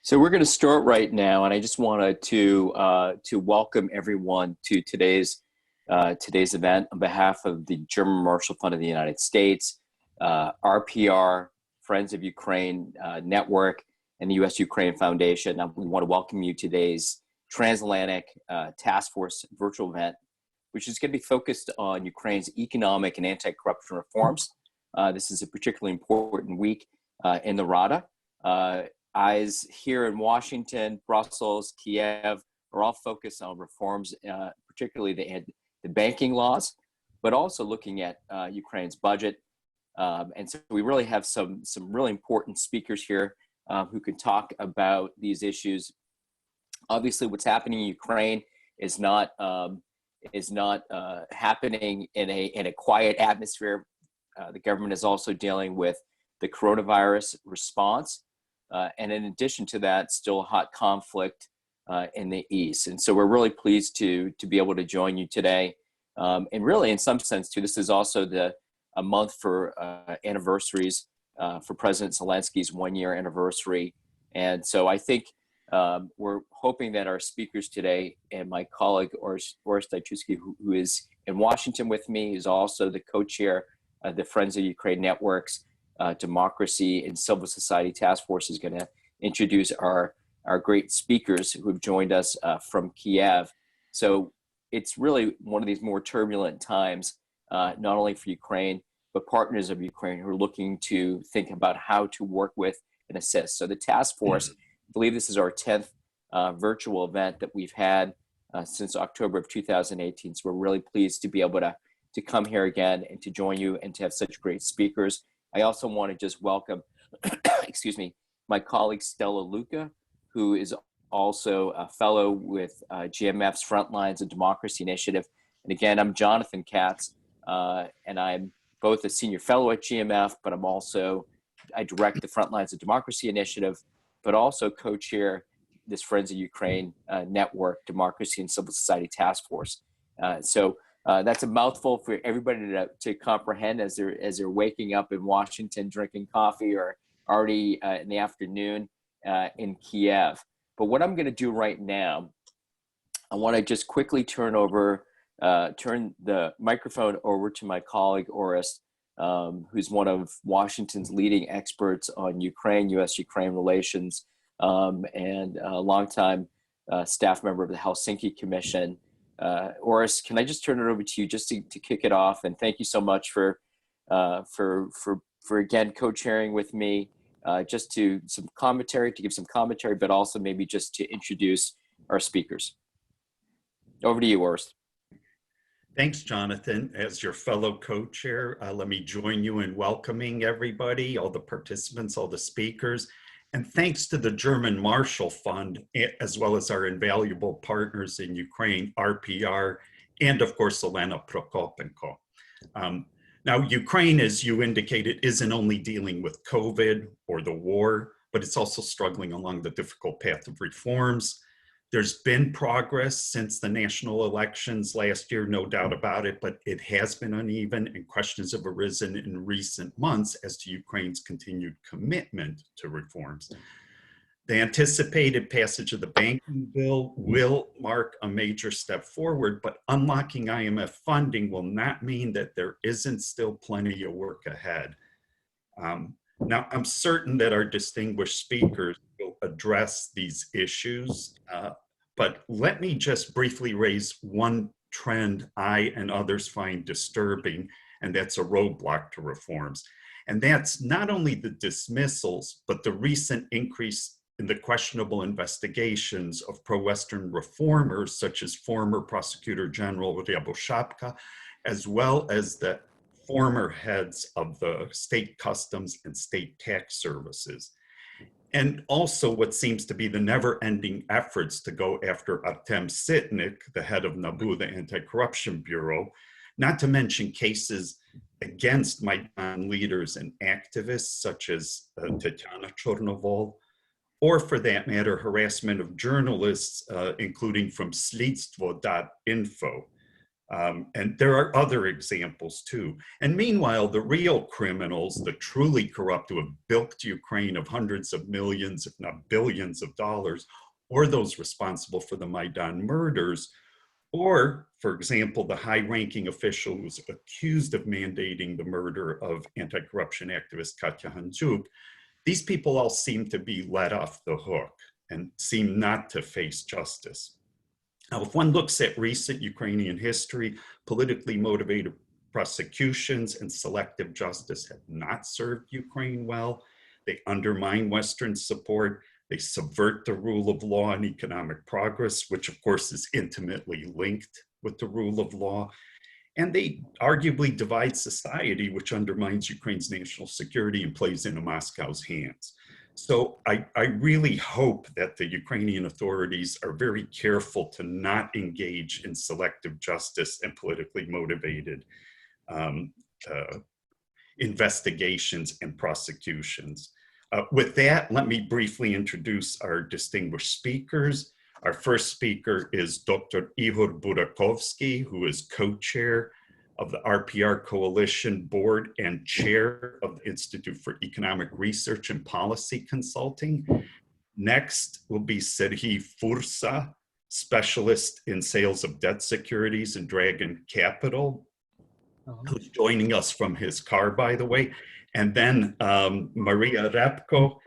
So we're going to start right now, and I just wanted to welcome everyone to today's event on behalf of the German Marshall Fund of the United States, RPR, Friends of Ukraine Network, and the U.S.-Ukraine Foundation. We want to welcome you to today's Transatlantic Task Force virtual event, which is going to be focused on Ukraine's economic and anti-corruption reforms. This is a particularly important week in the Rada. Eyes here in Washington, Brussels, Kiev are all focused on reforms, particularly the banking laws, but also looking at Ukraine's budget. And so we really have some really important speakers here who can talk about these issues. Obviously, what's happening in Ukraine is not happening in a quiet atmosphere. The government is also dealing with the coronavirus response. And in addition to that, still hot conflict in the East. And so we're really pleased to be able to join you today. And really, in some sense, too, this is also a month for anniversaries for President Zelensky's one-year anniversary. And so I think we're hoping that our speakers today and my colleague, Ihor Kolomoisky, who is in Washington with me, is also the co-chair of the Friends of Ukraine Network's Democracy and Civil Society Task Force, is going to introduce our great speakers who have joined us from Kiev. So it's really one of these more turbulent times, not only for Ukraine, but partners of Ukraine who are looking to think about how to work with and assist. So the task force, I believe this is our 10th virtual event that we've had since October of 2018. So we're really pleased to be able to come here again and to join you and to have such great speakers. I also want to just welcome, excuse me, my colleague Stela Leuca, who is also a fellow with GMF's Frontlines of Democracy Initiative. And again, I'm Jonathan Katz, and I'm both a senior fellow at GMF, but I direct the Frontlines of Democracy Initiative, but also co-chair this Friends of Ukraine Network, Democracy and Civil Society Task Force. So that's a mouthful for everybody to comprehend as they're waking up in Washington, drinking coffee, or already in the afternoon in Kiev. But what I'm going to do right now, I want to just quickly turn the microphone over to my colleague Oris, who's one of Washington's leading experts on Ukraine, U.S.-Ukraine relations, and a longtime staff member of the Helsinki Commission. Oris, can I just turn it over to you just to kick it off? And thank you so much for again co-chairing with me, just to give some commentary, but also maybe just to introduce our speakers. Over to you, Oris. Thanks, Jonathan. As your fellow co-chair, let me join you in welcoming everybody, all the participants, all the speakers. And thanks to the German Marshall Fund, as well as our invaluable partners in Ukraine, RPR, and of course, Elena Prokopenko. Now, Ukraine, as you indicated, isn't only dealing with COVID or the war, but it's also struggling along the difficult path of reforms. There's been progress since the national elections last year, no doubt about it, but it has been uneven, and questions have arisen in recent months as to Ukraine's continued commitment to reforms. The anticipated passage of the banking bill will mark a major step forward, but unlocking IMF funding will not mean that there isn't still plenty of work ahead. Now, I'm certain that our distinguished speakers will address these issues, but let me just briefly raise one trend I and others find disturbing, and that's a roadblock to reforms. And that's not only the dismissals, but the recent increase in the questionable investigations of pro-Western reformers, such as former Prosecutor General Ryaboshabka, as well as the former heads of the state customs and state tax services. And also what seems to be the never-ending efforts to go after Artem Sitnik, the head of NABU, the Anti-Corruption Bureau, not to mention cases against Maidan leaders and activists such as Tatiana Chornovol, or for that matter, harassment of journalists, including from Slidstvo.info. And there are other examples too. And meanwhile, the real criminals, the truly corrupt who have bilked Ukraine of hundreds of millions, if not billions of dollars, or those responsible for the Maidan murders, or, for example, the high-ranking official who's accused of mandating the murder of anti-corruption activist Katya Handzuk, these people all seem to be let off the hook and seem not to face justice. Now, if one looks at recent Ukrainian history, politically motivated prosecutions and selective justice have not served Ukraine well. They undermine Western support. They subvert the rule of law and economic progress, which of course is intimately linked with the rule of law. And they arguably divide society, which undermines Ukraine's national security and plays into Moscow's hands. So I really hope that the Ukrainian authorities are very careful to not engage in selective justice and politically motivated investigations and prosecutions. With that, let me briefly introduce our distinguished speakers. Our first speaker is Dr. Ihor Burakovskyi, who is co-chair of the RPR Coalition Board and chair of the Institute for Economic Research and Policy Consulting. Next will be Serhiy Fursa, specialist in sales of debt securities and Dragon Capital, who's joining us from his car, by the way. And then Maria Repko,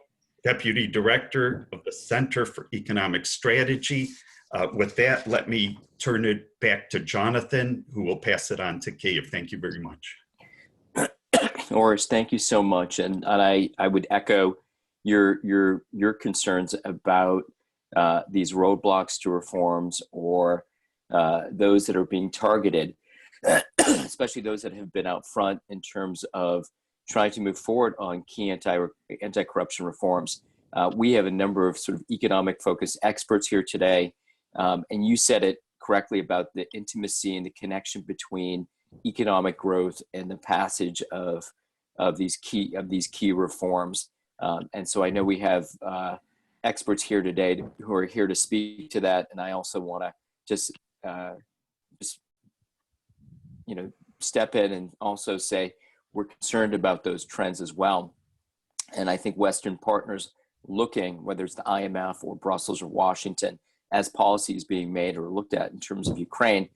Deputy Director of the Center for Economic Strategy. With that, let me turn it back to Jonathan, who will pass it on to Kiev. Thank you very much. Oris, thank you so much. And I would echo your concerns about these roadblocks to reforms, or those that are being targeted, especially those that have been out front in terms of trying to move forward on key anti-corruption reforms. We have a number of sort of economic focused experts here today. And you said it correctly about the intimacy and the connection between economic growth and the passage of these key reforms. And so I know we have experts here today who are here to speak to that. And I also want to just step in and also say we're concerned about those trends as well. And I think Western partners looking, whether it's the IMF or Brussels or Washington, as policy is being made or looked at in terms of Ukraine,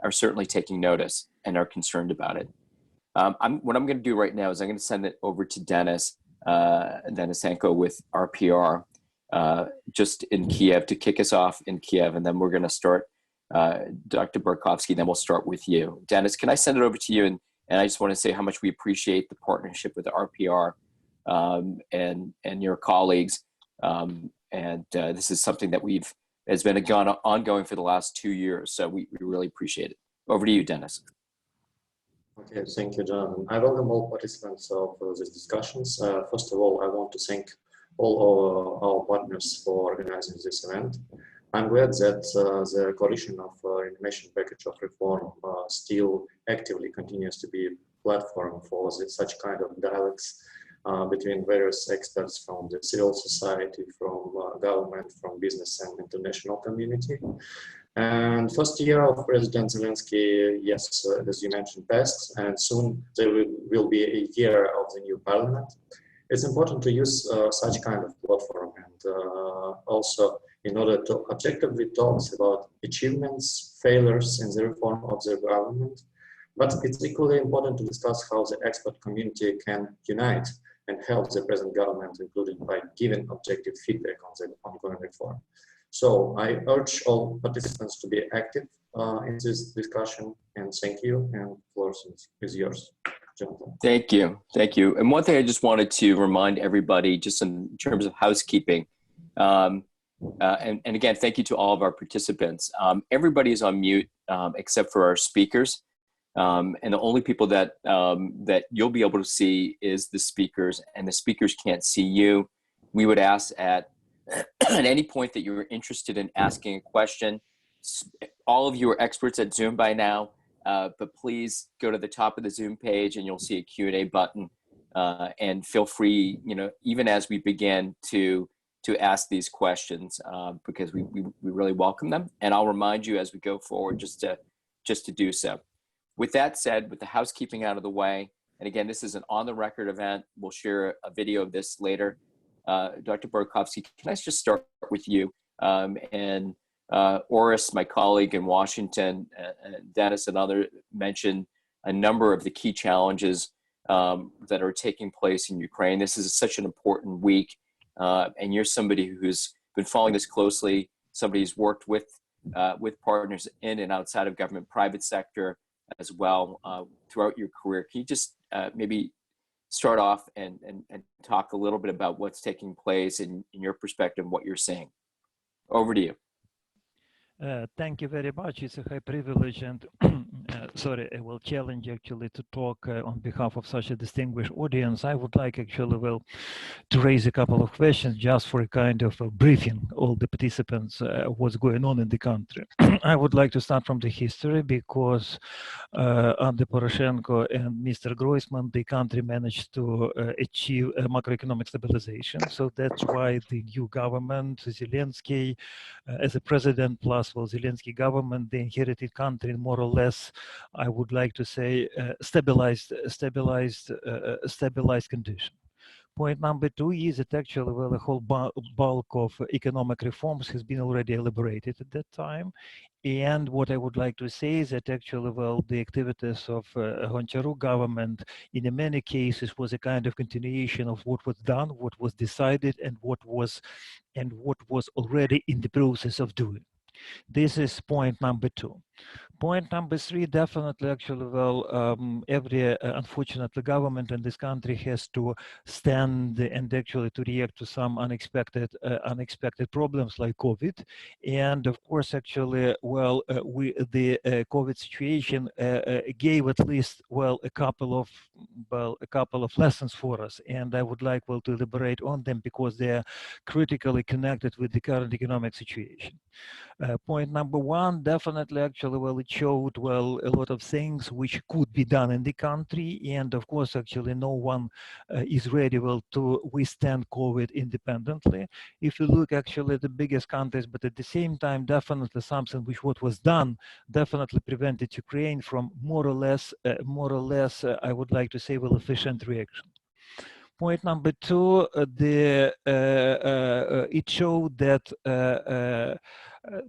are certainly taking notice and are concerned about it. What I'm going to do right now is I'm going to send it over to Dennis Denisenko with RPR, just in Kiev, to kick us off in Kiev, and then we're going to start Dr. Burakovskyi, then we'll start with you. Dennis, can I send it over to you? And I just want to say how much we appreciate the partnership with the RPR and your colleagues. This is something that has been ongoing for the last 2 years. So we really appreciate it. Over to you, Dennis. Okay, thank you, Jonathan. I welcome all participants of these discussions. First of all, I want to thank all our partners for organizing this event. I'm glad that the coalition of animation package of reform still actively continues to be a platform for such kind of dialogues between various experts from the civil society, from government, from business and international community. And first year of President Zelenskyy, yes, as you mentioned, passed, and soon there will be a year of the new parliament. It's important to use such kind of platform, and also in order to objectively talk about achievements, failures in the reform of the government. But it's equally important to discuss how the expert community can unite and help the present government, including by giving objective feedback on the ongoing reform. So I urge all participants to be active in this discussion, and thank you, and the floor is yours, Jonathan. Thank you. And one thing I just wanted to remind everybody, just in terms of housekeeping, and again, thank you to all of our participants. Everybody is on mute except for our speakers. And the only people that you'll be able to see is the speakers, and the speakers can't see you. We would ask at any point that you're interested in asking a question. All of you are experts at Zoom by now, but please go to the top of the Zoom page and you'll see a Q&A button, and feel free, even as we begin to ask these questions, because we really welcome them. And I'll remind you as we go forward just to just to do so. With that said, with the housekeeping out of the way, and again, this is an on-the-record event. We'll share a video of this later. Dr. Burakovskyi, can I just start with you? And Oris, my colleague in Washington, and Dennis and others mentioned a number of the key challenges that are taking place in Ukraine. This is such an important week, and you're somebody who's been following this closely, somebody who's worked with partners in and outside of government, private sector as well throughout your career. Can you just maybe start off and talk a little bit about what's taking place in your perspective, what you're seeing? Over to you. Thank you very much. It's a high privilege and sorry, I will challenge actually to talk on behalf of such a distinguished audience. I would like actually to raise a couple of questions just for a kind of a briefing all the participants what's going on in the country. I would like to start from the history because under Poroshenko and Mr. Groisman, the country managed to achieve macroeconomic stabilization. So that's why the new government, Zelenskyy, as a president plus Zelenskyy government, the inherited country more or less, I would like to say, stabilized condition. Point number two is that actually, the whole bulk of economic reforms has been already elaborated at that time. And what I would like to say is that actually, the activities of Honcharuk government in many cases was a kind of continuation of what was done, what was decided, and what was already in the process of doing. This is point number two. Point number three, definitely actually, every unfortunately government in this country has to stand and actually to react to some unexpected problems like COVID. And of course, actually, the COVID situation gave at least, a couple of lessons for us. And I would like, to elaborate on them because they are critically connected with the current economic situation. Point number one, definitely actually, it showed, a lot of things which could be done in the country. And of course, actually, no one is ready, to withstand COVID independently. If you look actually at the biggest countries, but at the same time, definitely something which what was done definitely prevented Ukraine from more or less, I would like to say, efficient reaction. Point number two, it showed that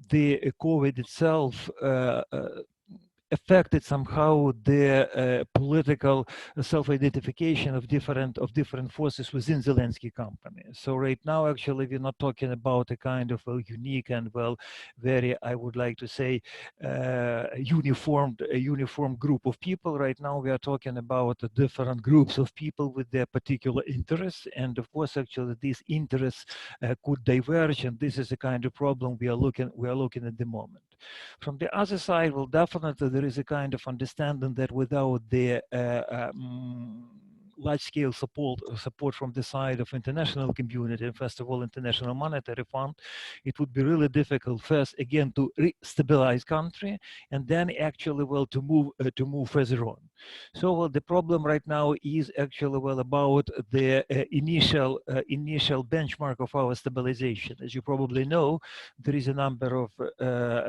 the COVID itself affected somehow the political self-identification of different forces within Zelenskyy company. So right now, actually, we're not talking about a kind of a unique and very, I would like to say, uniform group of people. Right now, we are talking about different groups of people with their particular interests, and of course, actually, these interests could diverge, and this is a kind of problem we are looking at the moment. From the other side, definitely there is a kind of understanding that without the large-scale support from the side of international community, and first of all, International Monetary Fund, it would be really difficult first again to stabilize country, and then actually to move further on. So the problem right now is actually about the initial benchmark of our stabilization. As you probably know, there is a number of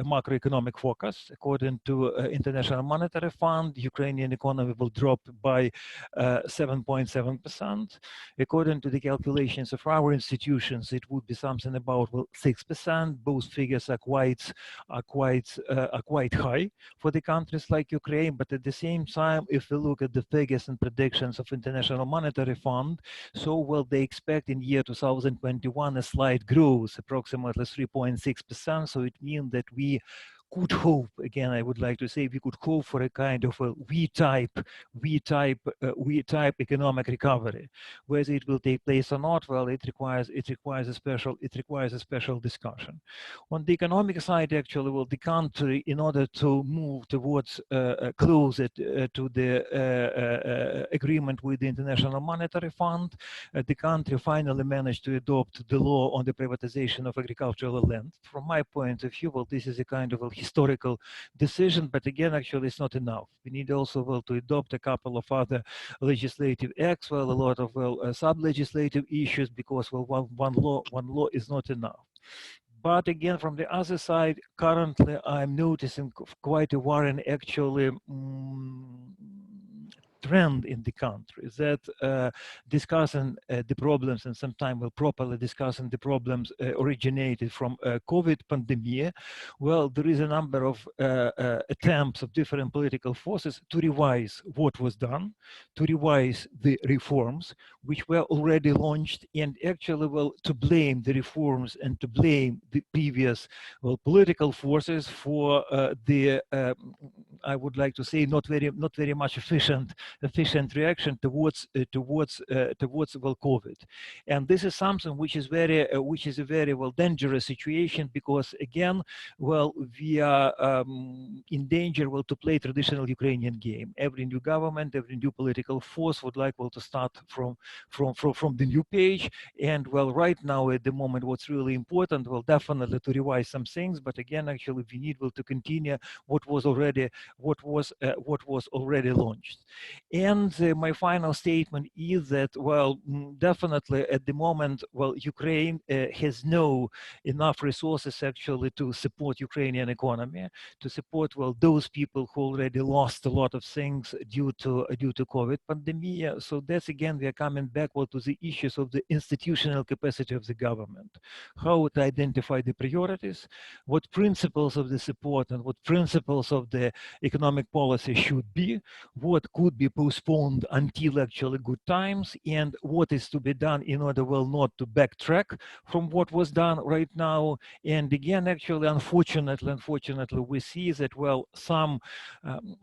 macroeconomic forecasts. According to International Monetary Fund, Ukrainian economy will drop by 7.7%. According to the calculations of our institutions, it would be something about 6%. Both figures are quite high for the countries like Ukraine. But at the same time, if we look at the figures and predictions of International Monetary Fund, so they expect in year 2021 a slight growth, approximately 3.6%. So it means that we could hope, again, I would like to say, we could hope for a kind of a V-type economic recovery. Whether it will take place or not, it requires a special discussion. On the economic side, actually, the country, in order to move towards closer to the agreement with the International Monetary Fund, the country finally managed to adopt the law on the privatization of agricultural land. From my point of view, this is a kind of a historical decision, but again, actually, it's not enough. We need also to adopt a couple of other legislative acts, a lot of sub-legislative issues, because one law is not enough. But again, from the other side, currently I'm noticing quite a worrying actually trend in the country that discussing the problems, and sometimes we'll properly discussing the problems originated from COVID pandemic. Well, there is a number of attempts of different political forces to revise what was done, to revise the reforms which were already launched, and actually, well, to blame the reforms and to blame the previous, well, political forces for the I would like to say not very much efficient reaction towards well COVID. And this is something which is a very well dangerous situation, because again, well, we are in danger, well, to play traditional Ukrainian game. Every new government, every new political force would like, well, to start from the new page. And well, right now at the moment, what's really important, well, definitely to revise some things, but again, actually we need, well, to continue what was already launched. And my final statement is that, well, definitely at the moment, well, Ukraine has no enough resources actually to support Ukrainian economy, to support, well, those people who already lost a lot of things due to COVID pandemic. So that's, again, we are coming back, well, to the issues of the institutional capacity of the government, how to identify the priorities, what principles of the support and what principles of the economic policy should be, what could be postponed until actually good times, and what is to be done in order, well, not to backtrack from what was done right now. And again, actually, unfortunately, we see that, well, some,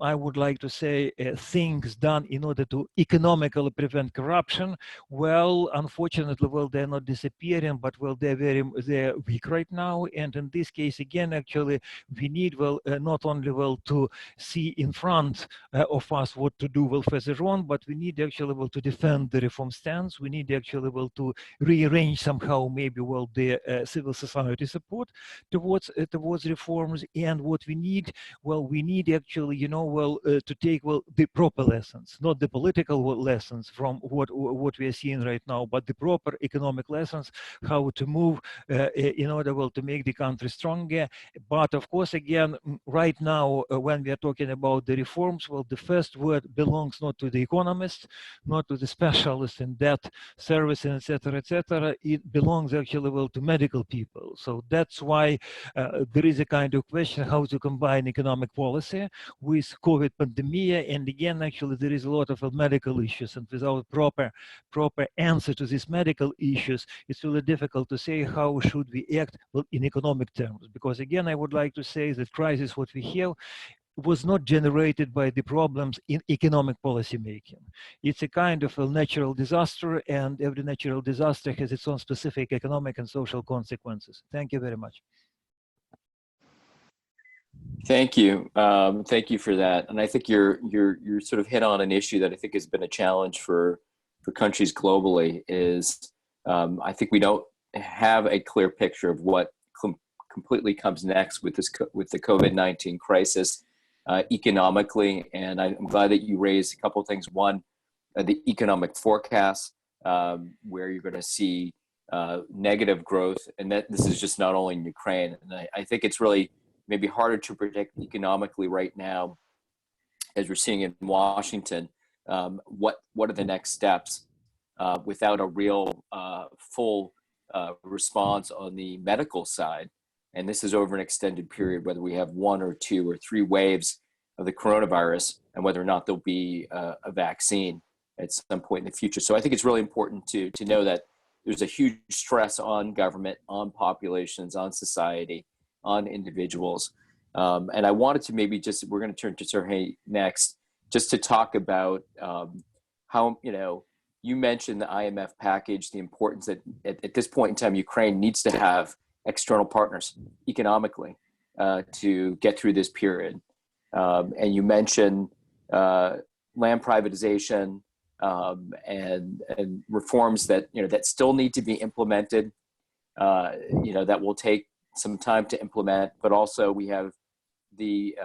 I would like to say, things done in order to economically prevent corruption, well, unfortunately, well, they're not disappearing, but well, they're weak right now. And in this case, again, actually, we need, well, not only, well, to see in front of us what to do, well, further on, but we need actually, well, to defend the reform stance. We need actually, well, to rearrange somehow maybe, well, the civil society support towards reforms. And what we need, well, we need actually, you know, well, to take, well, the proper lessons, not the political lessons from what we are seeing right now, but the proper economic lessons, how to move in order, well, to make the country stronger. But of course, again, right now, when we are talking about the reforms, well, the first word belongs not to the economists, not to the specialists in debt service, etc., etc. It belongs actually, well, to medical people. So that's why there is a kind of question how to combine economic policy with COVID pandemic. And again, actually, there is a lot of medical issues, and without proper answer to these medical issues, it's really difficult to say how should we act, well, in economic terms. Because again, I would like to say that crisis what we have was not generated by the problems in economic policy making. It's a kind of a natural disaster, and every natural disaster has its own specific economic and social consequences. Thank you very much. Thank you. Thank you for that. And I think you're sort of hit on an issue that I think has been a challenge for countries globally. Is I think we don't have a clear picture of what completely comes next with the COVID-19 crisis economically. And I'm glad that you raised a couple of things. One, the economic forecast, where you're going to see negative growth, and that this is just not only in Ukraine. And I think it's really maybe harder to predict economically right now, as we're seeing in Washington, what are the next steps without a real full response on the medical side. And this is over an extended period, whether we have 1 or 2 or 3 waves of the coronavirus, and whether or not there'll be a vaccine at some point in the future. So I think it's really important to know that there's a huge stress on government, on populations, on society, on individuals. And I wanted to maybe just, we're going to turn to Serhiy next, just to talk about how, you mentioned the IMF package, the importance that at this point in time, Ukraine needs to have external partners economically to get through this period. And you mentioned land privatization and reforms that, that still need to be implemented, that will take some time to implement, but also we have the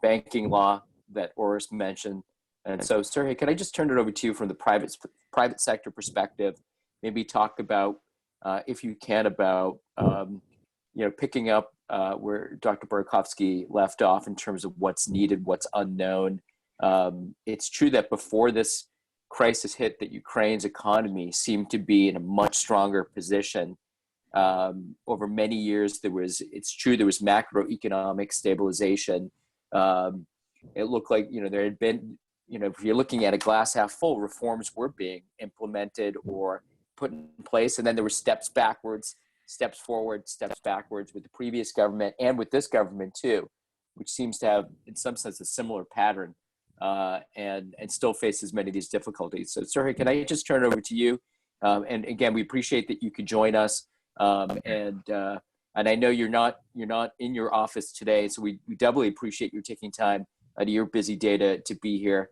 banking law that Oris mentioned. And so, Serhiy, can I just turn it over to you from the private sector perspective? Maybe talk about, if you can, about picking up where Dr. Burakovskyi left off in terms of what's needed, what's unknown. It's true that before this crisis hit, that Ukraine's economy seemed to be in a much stronger position. Over many years, it's true, there was macroeconomic stabilization. It looked like, there had been, if you're looking at a glass half full, reforms were being implemented or put in place. And then there were steps backwards, steps forward, steps backwards with the previous government and with this government too, which seems to have, in some sense, a similar pattern and still faces many of these difficulties. So Serhiy, can I just turn it over to you? And again, we appreciate that you could join us. And I know you're not in your office today, so we doubly appreciate you taking time out of your busy day to be here.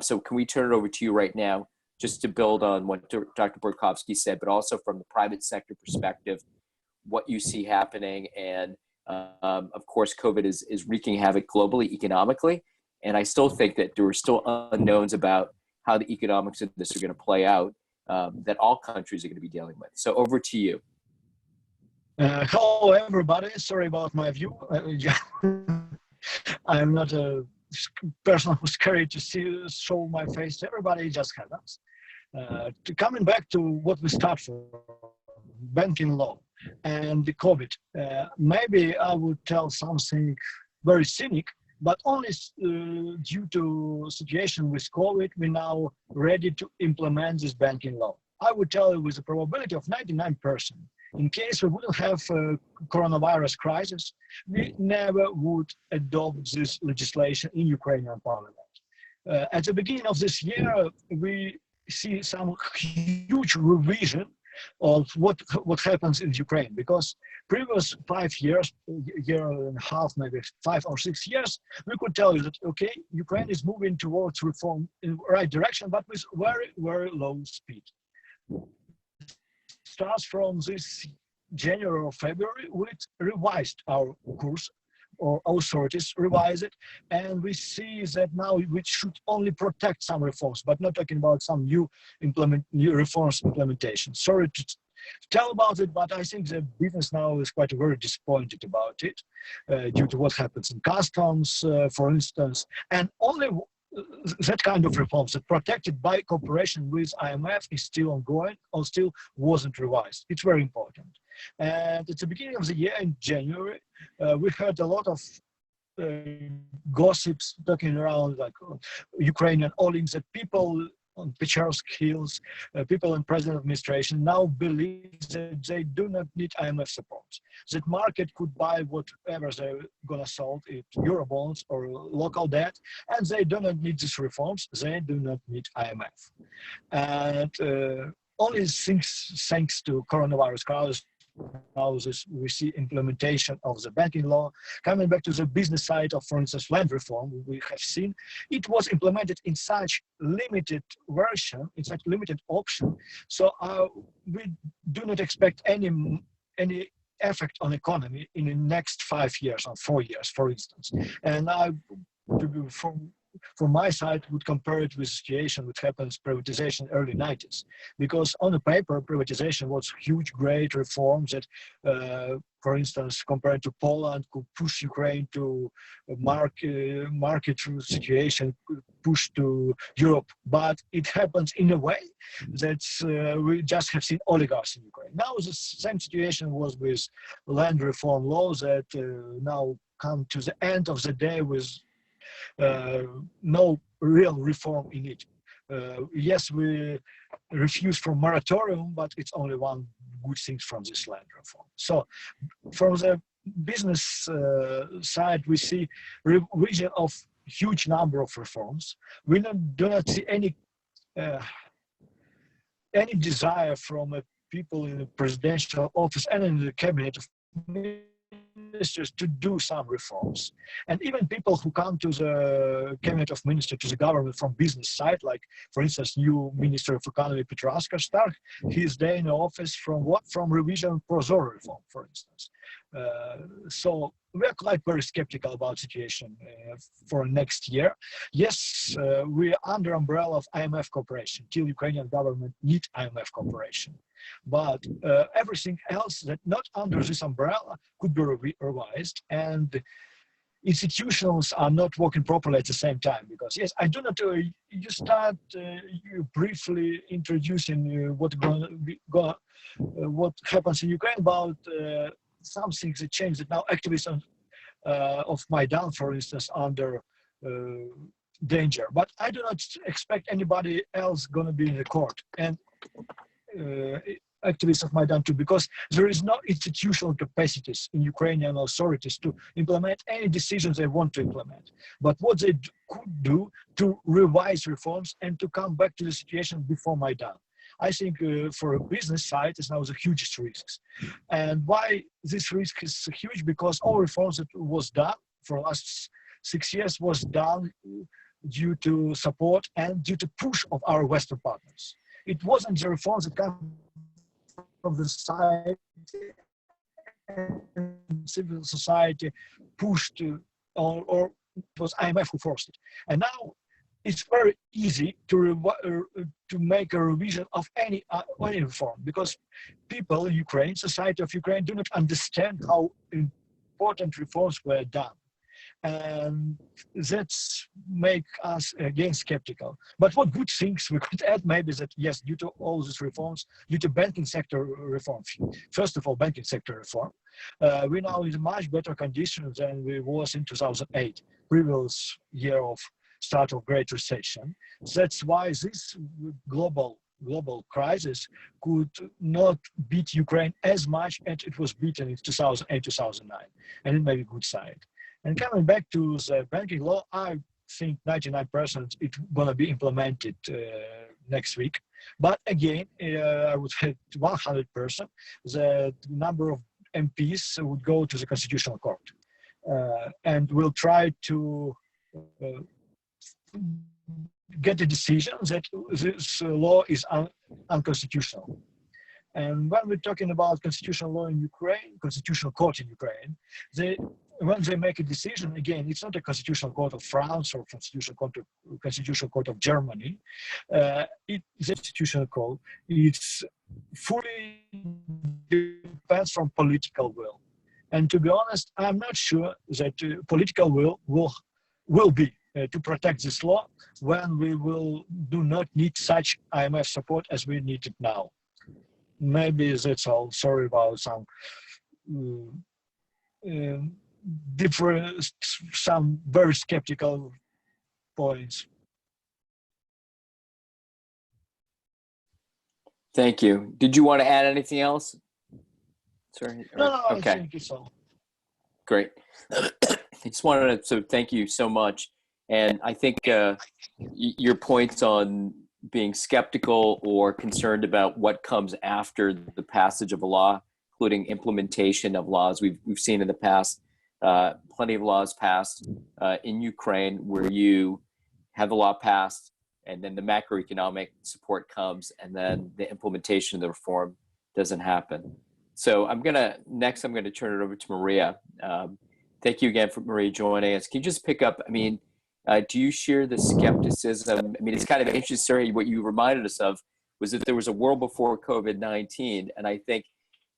So can we turn it over to you right now, just to build on what Dr. Burakovskyi said, but also from the private sector perspective, what you see happening. And of course, COVID is wreaking havoc globally, economically. And I still think that there are still unknowns about how the economics of this are going to play out that all countries are going to be dealing with. So over to you. Hello, everybody. Sorry about my view. I'm not a person who's scared to show my face to everybody. It just happens. Coming back to what we start for, banking law and the COVID, maybe I would tell something very cynic, but only due to situation with COVID, we're now ready to implement this banking law. I would tell you with a probability of 99%. In case we wouldn't have a coronavirus crisis, we never would adopt this legislation in Ukrainian parliament. At the beginning of this year, we see some huge revision of what happens in Ukraine, because previous 5 years, year and a half, maybe 5 or 6 years, we could tell you that, okay, Ukraine is moving towards reform in the right direction, but with very, very low speed. Starts from this January or February, we revised our course, or authorities revise it, and we see that now we should only protect some reforms, but not talking about some new reforms implementation. Sorry to tell about it, but I think the business now is quite very disappointed about it due to what happens in customs, for instance, and only that kind of reforms that protected by cooperation with IMF is still ongoing or still wasn't revised. It's very important. And at the beginning of the year in January, we heard a lot of gossips talking around, like Ukrainian oligarchs, that people on Pecherovsk Hills, people in president administration now believe that they do not need IMF support. That market could buy whatever they're gonna sell, it Eurobonds or local debt, and they do not need these reforms. They do not need IMF. And only thanks to coronavirus crisis, now we see implementation of the banking law. Coming back to the business side of, for instance, land reform, we have seen it was implemented in such limited version, in such limited option. So we do not expect any effect on economy in the next 5 years or 4 years, for instance. And from my side, would compare it with the situation which happens privatization early 90s, because on the paper, privatization was huge, great reforms that, for instance, compared to Poland, could push Ukraine to a market situation, push to Europe. But it happens in a way that we just have seen oligarchs in Ukraine. Now the same situation was with land reform laws that now come to the end of the day with no real reform in it. Yes, we refuse from moratorium, but it's only one good thing from this land reform. So from the business side, we see revision of huge number of reforms. We do not see any desire from people in the presidential office and in the cabinet of ministers to do some reforms. And even people who come to the cabinet of ministers, to the government from business side, like for instance, new Minister of Economy Petr start his day in the office from what? From revision ProZorro reform, for instance. So we're quite very skeptical about situation for next year. Yes, we're under umbrella of IMF cooperation. Till Ukrainian government need IMF cooperation. but everything else that not under this umbrella could be revised, and institutions are not working properly at the same time. Because yes, I do not. You start you briefly introducing what happens in Ukraine about some things that change. That now activists of Maidan, for instance, under danger. But I do not expect anybody else going to be in the court and activists of Maidan too, because there is no institutional capacities in Ukrainian authorities to implement any decisions they want to implement. But what they could do to revise reforms and to come back to the situation before Maidan. I think for a business side, it's now the hugest risks. And why this risk is huge? Because all reforms that was done for the last 6 years was done due to support and due to push of our Western partners. It wasn't the reforms that come from the society and civil society pushed or it was IMF who forced it. And now it's very easy to make a revision of any reform, because people in Ukraine, society of Ukraine, do not understand how important reforms were done. And that's make us again skeptical. But what good things we could add maybe is that yes, due to all these reforms, due to banking sector reform, first of all, banking sector reform, we're now in a much better condition than we was in 2008, previous year of start of Great Recession. That's why this global crisis could not beat Ukraine as much as it was beaten in 2008, 2009, and it may be a good side. And coming back to the banking law, I think 99% it's going to be implemented next week. But again, I would say 100%, the number of MPs would go to the Constitutional Court and will try to get a decision that this law is unconstitutional. And when we're talking about constitutional law in Ukraine, Constitutional Court in Ukraine, when they make a decision, again, it's not a Constitutional Court of France or Constitutional Court of Germany. It's a Constitutional Court. It's fully depends from political will. And to be honest, I'm not sure that political will be to protect this law when we do not need such IMF support as we need it now. Maybe that's all. Sorry about some some very skeptical points. Thank you. Did you want to add anything else? Sorry. No, okay. I think it's all. Great. I just wanted to thank you so much. And I think your points on being skeptical or concerned about what comes after the passage of a law, including implementation of laws. We've seen in the past plenty of laws passed in Ukraine where you have the law passed and then the macroeconomic support comes and then the implementation of the reform doesn't happen. So next I'm going to turn it over to Maria. Thank you again for Maria joining us. Can you just pick up, do you share the skepticism? It's kind of interesting. What you reminded us of was that there was a world before COVID-19. And I think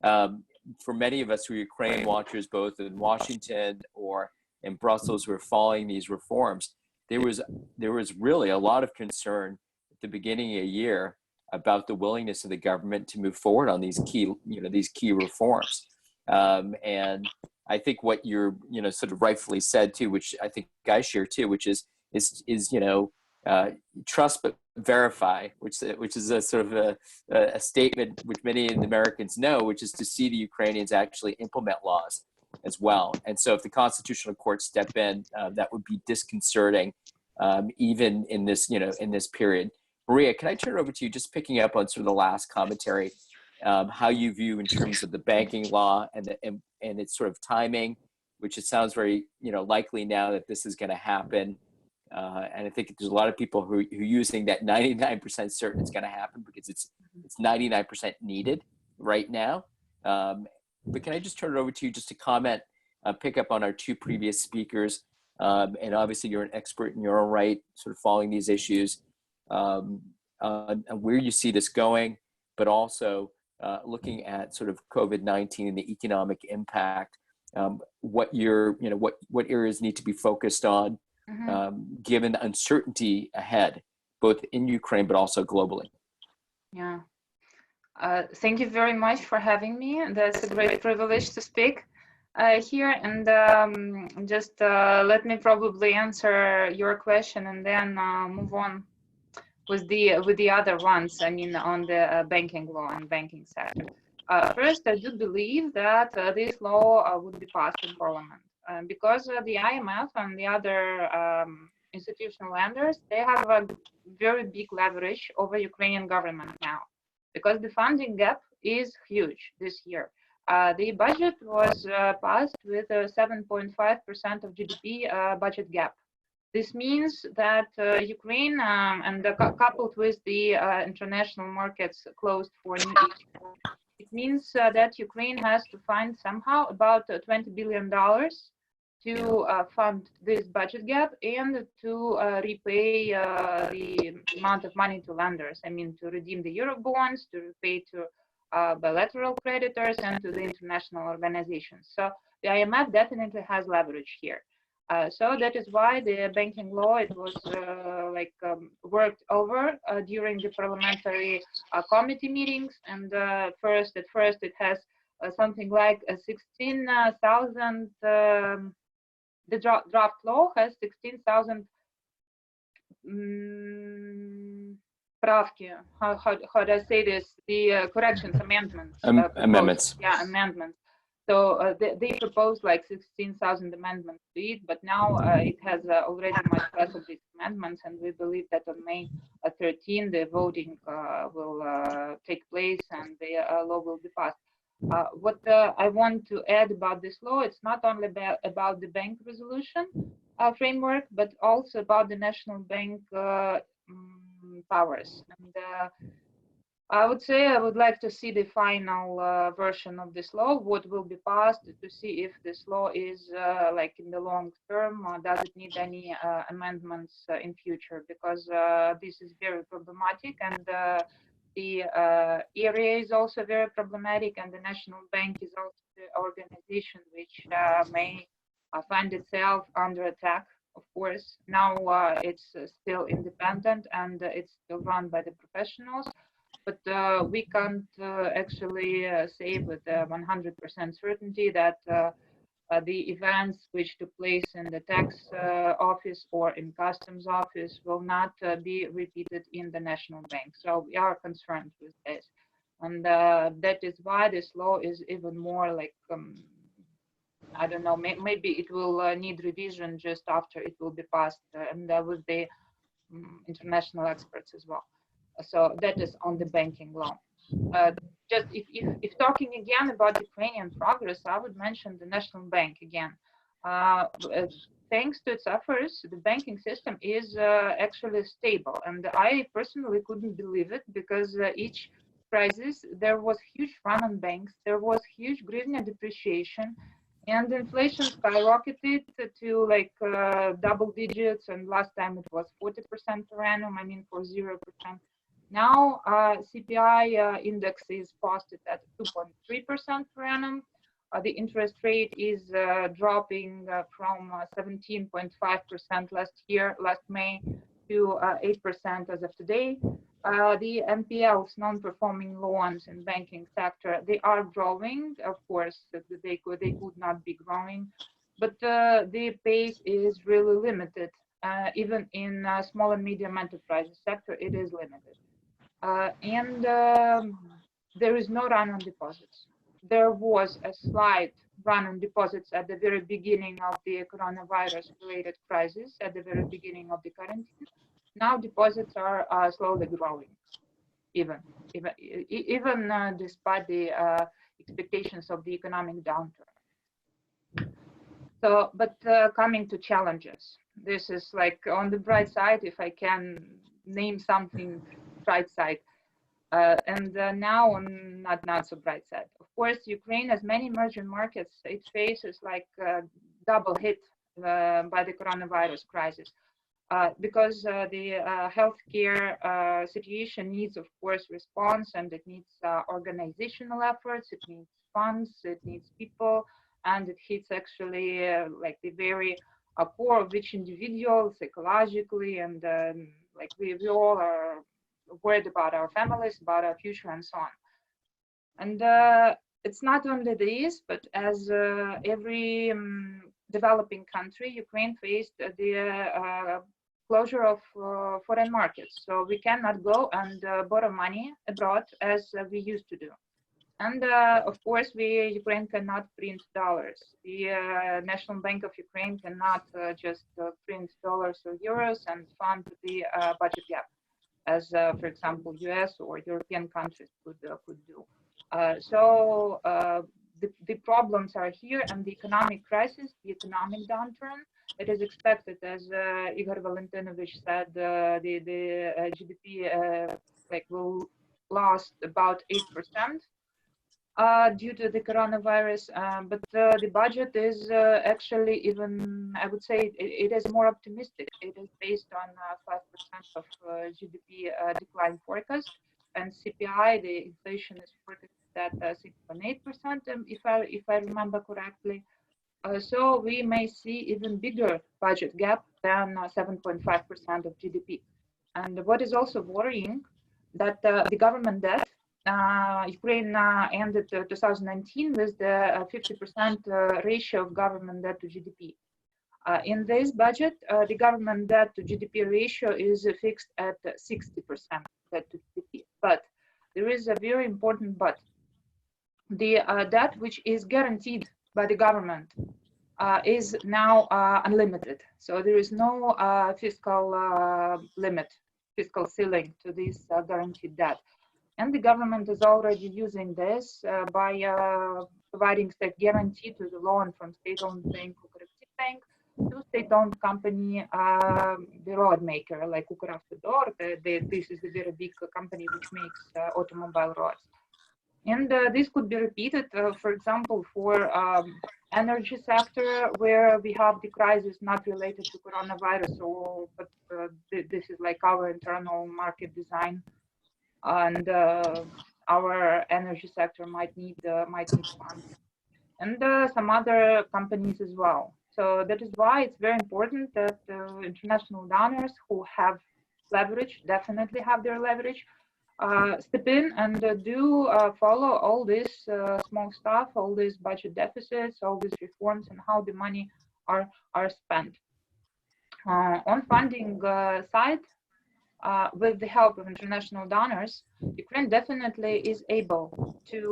for many of us who are Ukraine watchers, both in Washington or in Brussels, who are following these reforms, there was really a lot of concern at the beginning of the year about the willingness of the government to move forward on these key reforms. And I think what you're, sort of rightfully said too, which I think I share too, which is trust but verify, which is a sort of a statement which many Americans know, which is to see the Ukrainians actually implement laws as well. And so if the Constitutional Court step in, that would be disconcerting, even in this, in this period. Maria, can I turn it over to you, just picking up on sort of the last commentary, how you view in terms of the banking law and its sort of timing, which it sounds very, likely now that this is going to happen. And I think there's a lot of people who are using that 99% certain it's going to happen because it's 99% needed right now. But can I just turn it over to you just to comment, pick up on our two previous speakers, and obviously you're an expert in your own right, sort of following these issues, and where you see this going, but also looking at sort of COVID-19 and the economic impact, what areas need to be focused on, given the uncertainty ahead, both in Ukraine but also globally. Yeah. Thank you very much for having me. That's a great privilege to speak here. And just let me probably answer your question and then move on with the other ones. I mean, on the banking law and banking sector. First, I do believe that this law would be passed in Parliament because the IMF and the other institutional lenders, they have a very big leverage over Ukrainian government now, because the funding gap is huge this year. The budget was passed with a 7.5% of GDP budget gap. This means that Ukraine, and coupled with the international markets closed for new issues, it means that Ukraine has to find somehow about $20 billion to fund this budget gap and to repay the amount of money to lenders. I mean, to redeem the Euro bonds, to repay to bilateral creditors and to the international organizations. So the IMF definitely has leverage here. So that is why the banking law, it was worked over during the parliamentary committee meetings. And at first it has something like 16,000, the draft law has 16,000 pravki, how do I say this? The corrections, amendments. Amendments. Yeah, amendments. So they proposed like 16,000 amendments to it, but now it has already much less of these amendments, and we believe that on May 13, the voting will take place and the law will be passed. What I want to add about this law, it's not only about the bank resolution framework, but also about the national bank powers. And I would say I would like to see the final version of this law, what will be passed, to see if this law is like in the long term, or does it need any amendments in future, because this is very problematic, and the area is also very problematic, and the National Bank is also the organization which may find itself under attack. Of course, now it's still independent and it's still run by the professionals. But we can't actually say with 100% certainty that the events which took place in the tax office or in customs office will not be repeated in the national bank. So we are concerned with this. And that is why this law is even more like, I don't know, maybe it will need revision just after it will be passed, and with the international experts as well. So that is on the banking law. Just if talking again about Ukrainian progress, I would mention the National Bank again. Thanks to its efforts, the banking system is actually stable. And I personally couldn't believe it, because each crisis, there was huge run on banks, there was huge hryvnia depreciation, and inflation skyrocketed to like double digits. And last time it was 40% per annum, I mean for 0%. Now, CPI index is posted at 2.3% per annum. The interest rate is dropping from 17.5% last May, to 8% as of today. The NPLs, non-performing loans in banking sector, they are growing. Of course, they could not be growing, but the pace is really limited. Even in small and medium enterprises sector, it is limited. And there is no run on deposits. There was a slight run on deposits at the very beginning of the coronavirus-related crisis, at the very beginning of the quarantine. Now deposits are slowly growing, even despite the expectations of the economic downturn. So, but coming to challenges, this is like on the bright side, if I can name something bright side, and now on not so bright side. Of course, Ukraine, as many emerging markets, it faces like double hit by the coronavirus crisis. because the healthcare situation needs, of course, response, and it needs organizational efforts, it needs funds, it needs people, and it hits actually like the very core of each individual psychologically, and like we all are worried about our families, about our future, and so on. And it's not only this, but as every developing country, Ukraine faced the closure of foreign markets. So we cannot go and borrow money abroad as we used to do. And of course, Ukraine cannot print dollars. The National Bank of Ukraine cannot just print dollars or euros and fund the budget gap, as, for example, US or European countries could do. So the problems are here, and the economic crisis, the economic downturn, it is expected, as Ihor Valentinovich said, the GDP like will last about 8%. Due to the coronavirus, but the budget is actually even, I would say, it is more optimistic. It is based on 5% of GDP decline forecast, and CPI, the inflation is forecasted at 6.8%, if I remember correctly. So we may see even bigger budget gap than 7.5% of GDP. And what is also worrying, that the government debt, Ukraine ended 2019 with the 50% ratio of government debt to GDP. In this budget, the government debt to GDP ratio is fixed at 60% debt to GDP. But there is a very important but. The debt which is guaranteed by the government is now unlimited. So there is no fiscal limit, fiscal ceiling to this guaranteed debt. And the government is already using this by providing state guarantee to the loan from state-owned bank, Bank, to state-owned company, the road maker, like Ukravtodor. This is a very big company which makes automobile roads. And this could be repeated, for example, for energy sector, where we have the crisis not related to coronavirus, but this is like our internal market design. And our energy sector might need funds, and some other companies as well. So that is why it's very important that international donors who have leverage, definitely have their leverage, step in and do follow all this small stuff, all these budget deficits, all these reforms, and how the money are spent. On funding side, with the help of international donors, Ukraine definitely is able to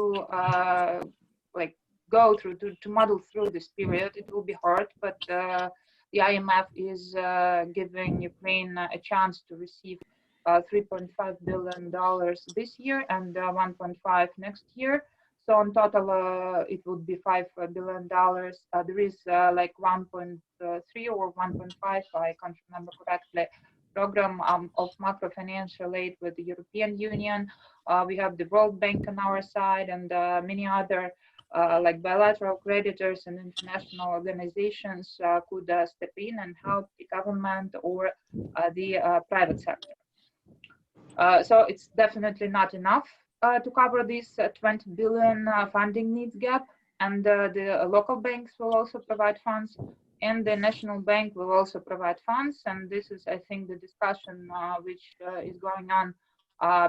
like go through, to muddle through this period. It will be hard, but the IMF is giving Ukraine a chance to receive $3.5 billion this year and 1.5 next year. So on total, it would be $5 billion. There is like 1.3 or 1.5, I can't remember correctly, program of macro financial aid with the European Union. We have the World Bank on our side, and many other like bilateral creditors and international organizations could step in and help the government or the private sector. So it's definitely not enough to cover this 20 billion funding needs gap, and the local banks will also provide funds, and the National Bank will also provide funds. And this is, I think, the discussion which is going on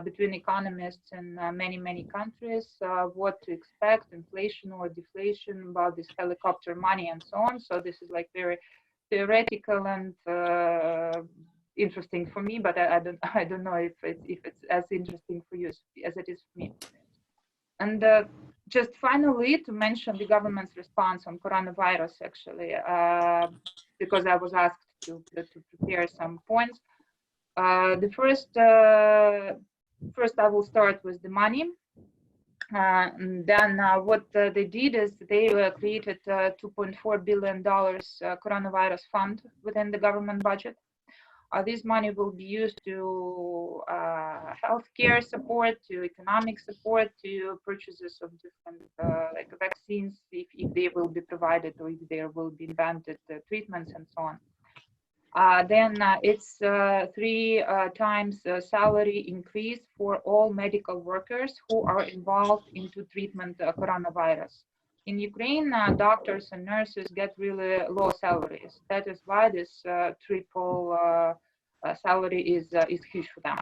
between economists in many countries, what to expect, inflation or deflation, about this helicopter money and so on. So this is like very theoretical and interesting for me, but I don't know if it's as interesting for you as it is for me. And just finally, to mention the government's response on coronavirus, actually, because I was asked to prepare some points. The first I will start with the money. And then what they did is they created $2.4 billion coronavirus fund within the government budget. This money will be used to healthcare support, to economic support, to purchases of different like vaccines, if they will be provided, or if there will be invented treatments and so on. Then it's 3 times salary increase for all medical workers who are involved into treatment coronavirus. In Ukraine, doctors and nurses get really low salaries. That is why this triple salary is huge for them.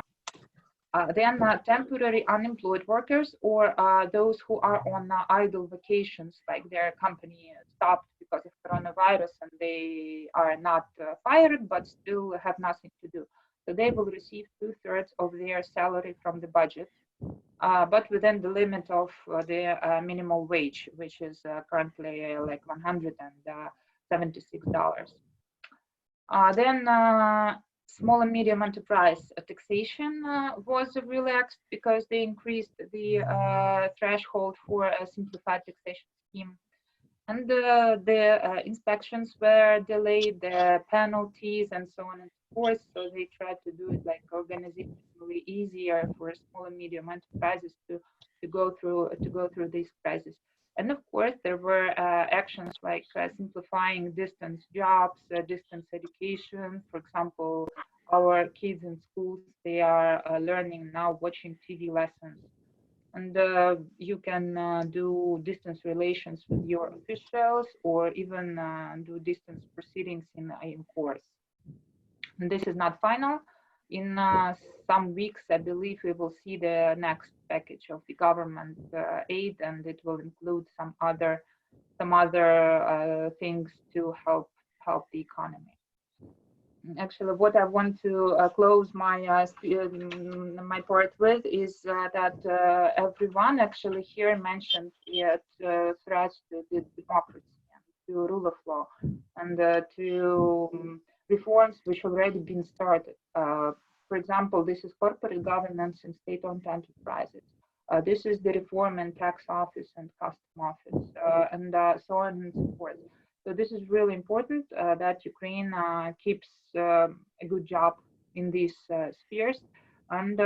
Then temporary unemployed workers or those who are on idle vacations, like their company stopped because of coronavirus and they are not fired but still have nothing to do. So they will receive 2/3 of their salary from the budget, but within the limit of the minimum wage, which is currently like $176. Then small and medium enterprise taxation was relaxed because they increased the threshold for a simplified taxation scheme. And the inspections were delayed, the penalties and so on and so forth. So they tried to do it like organizationally easier for small and medium enterprises to go through this crisis. And of course, there were actions like simplifying distance jobs, distance education. For example, our kids in schools, they are learning now watching TV lessons. And you can do distance relations with your officials or even do distance proceedings in courts. And this is not final. In some weeks, I believe we will see the next package of the government aid, and it will include some other things to help the economy. Actually, what I want to close my my part with is that everyone actually here mentioned threats to the democracy and to rule of law and to reforms which already been started. For example, this is corporate governance and state-owned enterprises. This is the reform in tax office and custom office and so on and so forth. So this is really important that Ukraine keeps a good job in these spheres. And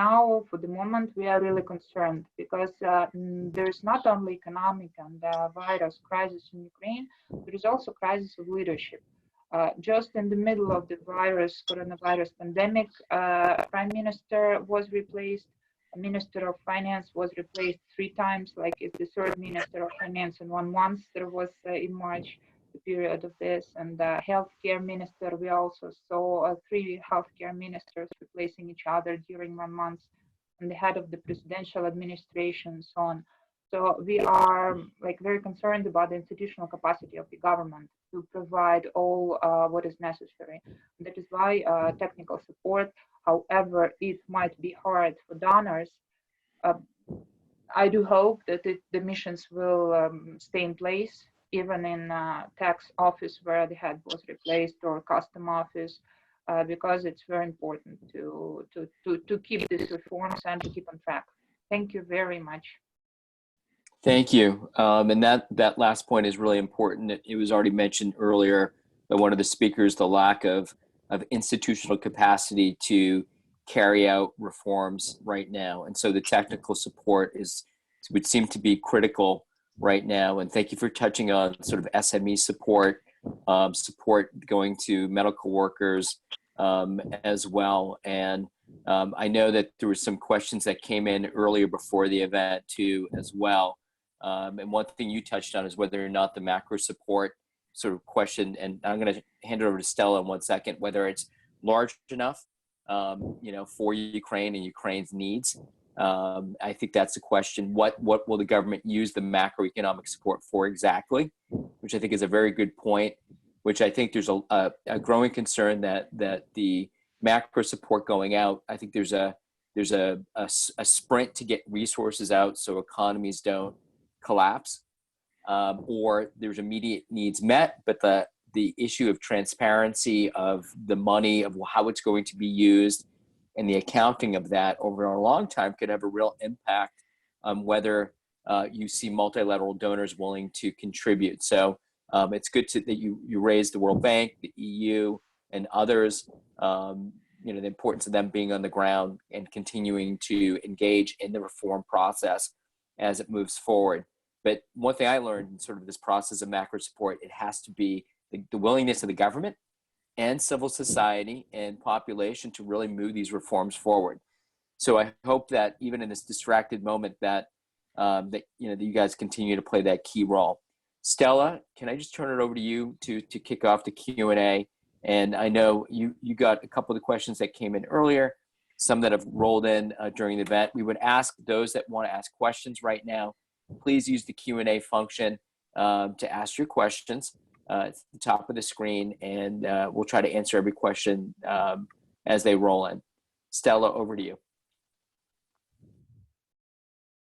now, for the moment, we are really concerned because there is not only economic and virus crisis in Ukraine, there is also crisis of leadership. Just in the middle of the coronavirus pandemic, Prime Minister was replaced. Minister of Finance was replaced 3 times, like it's the 3rd Minister of Finance in 1 month. There was in March the period of this, and Healthcare Minister, we also saw 3 healthcare ministers replacing each other during 1 month, and the head of the presidential administration and so on. So we are like very concerned about the institutional capacity of the government to provide all what is necessary. And that is why technical support, however it might be hard for donors, I do hope that the missions will stay in place, even in tax office where the head was replaced or custom office, because it's very important to keep these reforms and to keep on track. Thank you very much. Thank you. And that last point is really important. It was already mentioned earlier by one of the speakers, the lack of institutional capacity to carry out reforms right now. And so the technical support would seem to be critical right now. And thank you for touching on sort of SME support, support going to medical workers as well. And I know that there were some questions that came in earlier before the event too as well. And one thing you touched on is whether or not the macro support sort of question, and I'm going to hand it over to Stela in 1 second, whether it's large enough, for Ukraine and Ukraine's needs. I think that's the question. What will the government use the macroeconomic support for exactly? Which I think is a very good point, which I think there's a growing concern that the macro support going out, I think there's a sprint to get resources out so economies don't collapse, or there's immediate needs met, but the issue of transparency of the money, of how it's going to be used, and the accounting of that over a long time could have a real impact on whether you see multilateral donors willing to contribute. So it's good that you raised the World Bank, the EU, and others, the importance of them being on the ground and continuing to engage in the reform process as it moves forward. But one thing I learned in sort of this process of macro support, it has to be the willingness of the government and civil society and population to really move these reforms forward. So I hope that even in this distracted moment that that you guys continue to play that key role. Stella, can I just turn it over to you to kick off the Q&A? And I know you got a couple of the questions that came in earlier, some that have rolled in during the event. We would ask those that want to ask questions right now, please use the Q&A function to ask your questions. It's at the top of the screen, and we'll try to answer every question as they roll in. Stella, over to you.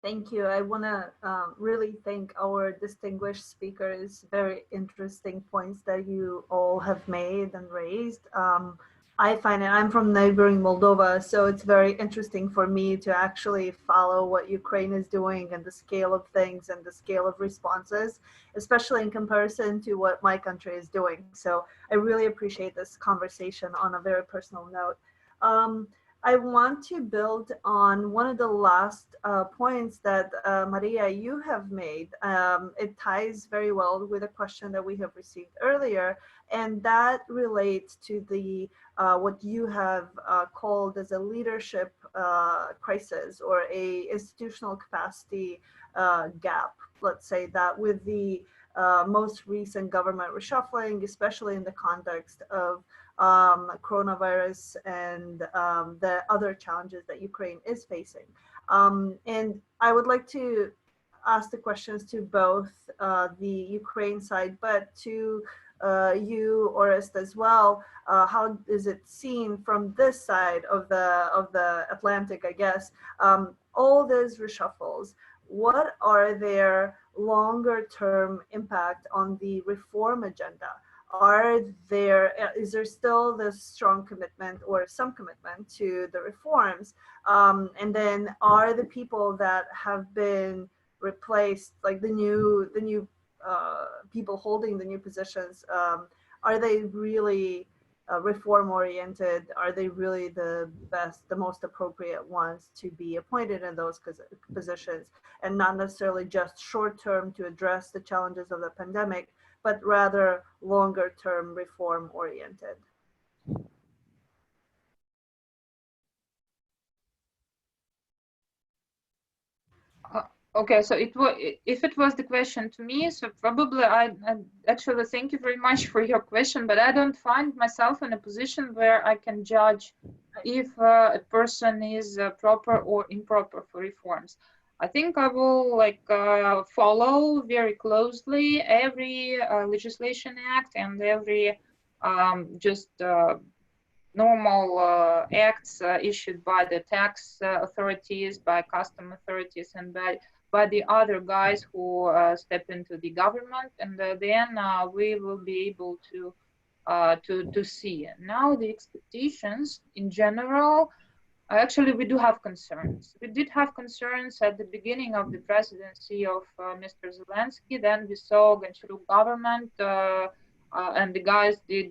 Thank you. I want to really thank our distinguished speakers. Very interesting points that you all have made and raised. I find it, I'm from neighboring Moldova, so it's very interesting for me to actually follow what Ukraine is doing and the scale of things and the scale of responses, especially in comparison to what my country is doing. So I really appreciate this conversation on a very personal note. I want to build on one of the last points that Maria, you have made. It ties very well with a question that we have received earlier, and that relates to the what you have called as a leadership crisis or a institutional capacity gap. Let's say that with the most recent government reshuffling, especially in the context of coronavirus and the other challenges that Ukraine is facing. And I would like to ask the questions to both the Ukraine side, but to you, Orest, as well. How is it seen from this side of the Atlantic, I guess? All these reshuffles, what are their longer term impact on the reform agenda? Is there still this strong commitment or some commitment to the reforms? And then are the people that have been replaced, like the new people holding the new positions, are they really reform oriented? Are they really the best, the most appropriate ones to be appointed in those positions, and not necessarily just short term to address the challenges of the pandemic, but rather longer term reform oriented? Okay, so if it was the question to me, so probably I actually thank you very much for your question, but I don't find myself in a position where I can judge if a person is proper or improper for reforms. I think I will follow very closely every legislation act and every normal acts issued by the tax authorities, by custom authorities, and by the other guys who step into the government, and then we will be able to see. Now the expectations in general, actually we do have concerns. We did have concerns at the beginning of the presidency of Mr. Zelenskyy. Then we saw Genscheruk government and the guys did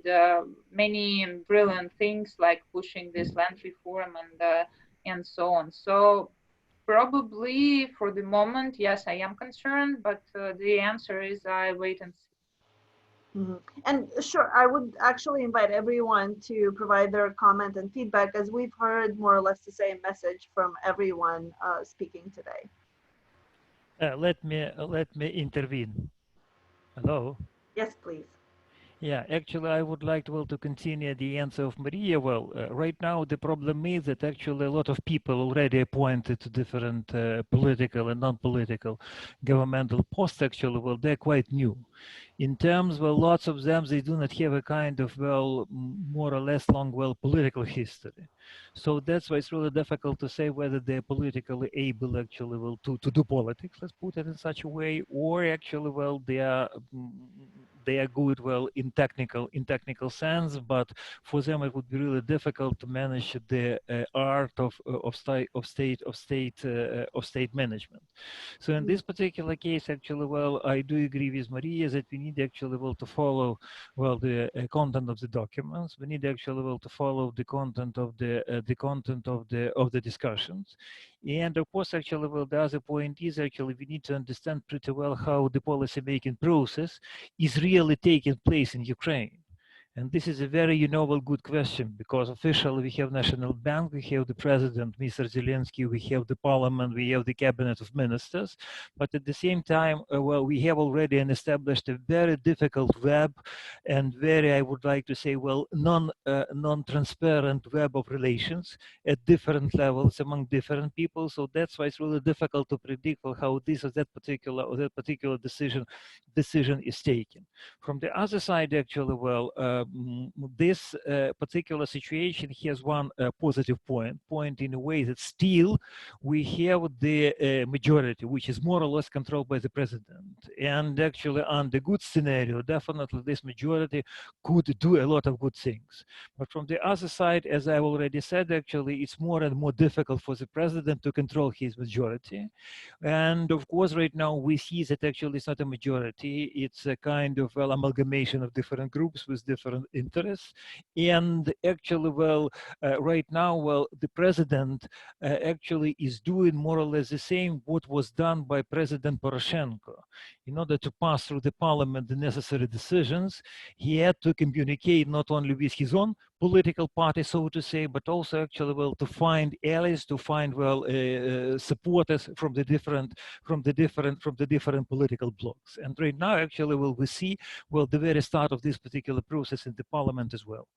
many brilliant things like pushing this land reform and so on. So probably for the moment, yes, I am concerned, but the answer is I wait and see. Mm-hmm. And sure, I would actually invite everyone to provide their comment and feedback, as we've heard more or less the same message from everyone speaking today. Let me intervene. Hello. Yes, please. Yeah, actually, I would like to continue the answer of Maria. Well, right now, the problem is that actually a lot of people already appointed to different political and non-political governmental posts, actually, well, they're quite new. In terms, well, lots of them, they do not have a kind of, well, more or less long, well, political history. So that's why it's really difficult to say whether they're politically able, actually, well, to do politics, let's put it in such a way, or actually, well, they are good, well, in technical sense, but for them it would be really difficult to manage the art of state management. So in this particular case, actually, well, I do agree with Maria that we need actually, well, to follow, well, the content of the documents. We need actually, well, to follow the content of the discussions. And of course, actually, well, the other point is actually we need to understand pretty well how the policy making process is really taking place in Ukraine. And this is a very novel, good question, because officially we have National Bank, we have the President, Mr. Zelenskyy, we have the Parliament, we have the Cabinet of Ministers. But at the same time, well, we have already established a very difficult web and very, I would like to say, well, non-transparent web of relations at different levels among different people. So that's why it's really difficult to predict how this or that particular decision is taken. From the other side, actually, well, this particular situation has one positive point in a way that still we have the majority, which is more or less controlled by the president. And actually, under good scenario, definitely this majority could do a lot of good things. But from the other side, as I already said, actually, it's more and more difficult for the president to control his majority. And of course, right now we see that actually it's not a majority, it's a kind of, well, amalgamation of different groups with different interests. And actually, well, right now, well, the president actually is doing more or less the same what was done by President Poroshenko. In order to pass through the parliament the necessary decisions, he had to communicate not only with his own political party, so to say, but also actually, well, to find allies, to find, well, supporters from the different political blocs. And right now, actually, well, we see, well, the very start of this particular process in the parliament as well.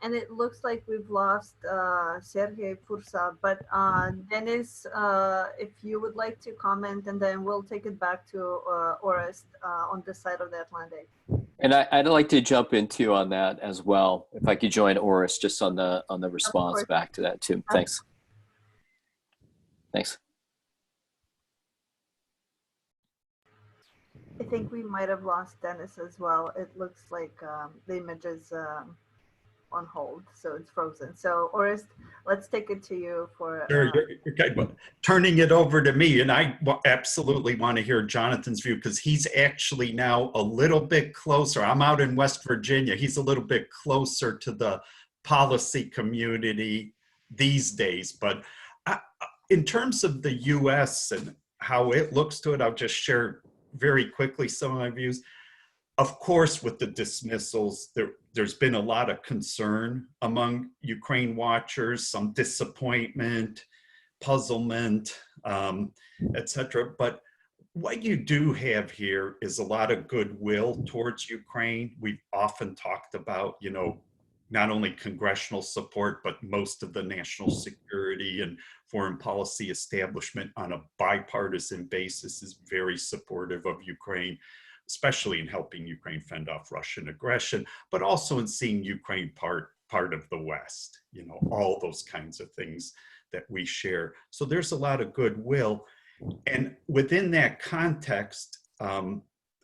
And it looks like we've lost Serhiy, Fursa, but Dennis, if you would like to comment, and then we'll take it back to Orest on this side of the Atlantic. And I'd like to jump into on that as well. If I could join Orest just on the response back to that too. Thanks. Thanks. I think we might have lost Dennis as well. It looks like the image is on hold, so it's frozen. So Orest, let's take it to you for Sure, okay, but turning it over to me, and I absolutely want to hear Jonathan's view, because he's actually now a little bit closer. I'm out in West Virginia. He's a little bit closer to the policy community these days. But in terms of the US and how it looks to it, I'll just share very quickly some of my views. Of course, with the dismissals, there's been a lot of concern among Ukraine watchers, some disappointment, puzzlement, etc. But what you do have here is a lot of goodwill towards Ukraine. We've often talked about, you know, not only congressional support, but most of the national security and foreign policy establishment on a bipartisan basis is very supportive of Ukraine, especially in helping Ukraine fend off Russian aggression, but also in seeing Ukraine part of the West, you know, all those kinds of things that we share. So there's a lot of goodwill. And within that context,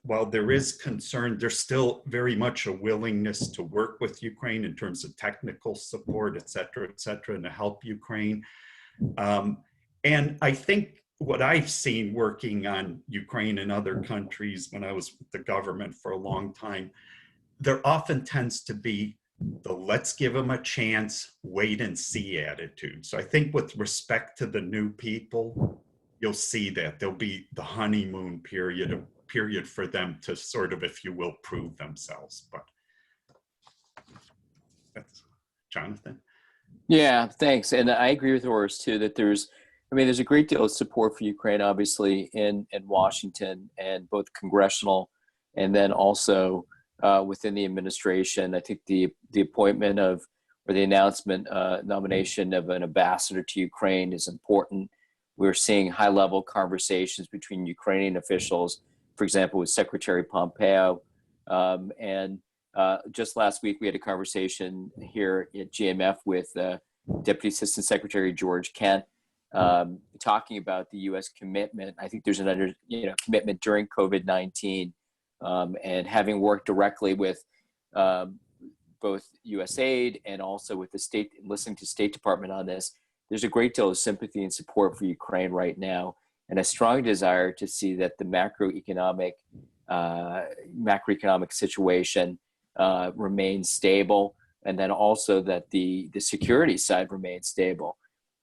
while there is concern, there's still very much a willingness to work with Ukraine in terms of technical support, et cetera, and to help Ukraine. And I think what I've seen working on Ukraine and other countries when I was with the government for a long time, there often tends to be the let's give them a chance, wait and see attitude. So I think with respect to the new people, you'll see that there'll be the honeymoon period for them to sort of, if you will, prove themselves. But that's Jonathan. Yeah, thanks. And I agree with Orest too, that there's a great deal of support for Ukraine, obviously, in Washington, and both congressional and then also within the administration. I think the appointment of, or the announcement, nomination of an ambassador to Ukraine is important. We're seeing high-level conversations between Ukrainian officials, for example, with Secretary Pompeo. And just last week, we had a conversation here at GMF with Deputy Assistant Secretary George Kent, talking about the U.S. commitment. I think there's another, commitment during COVID-19, and having worked directly with both USAID and also with the state, listening to State Department on this. There's a great deal of sympathy and support for Ukraine right now, and a strong desire to see that the macroeconomic situation remains stable, and then also that the security side remains stable.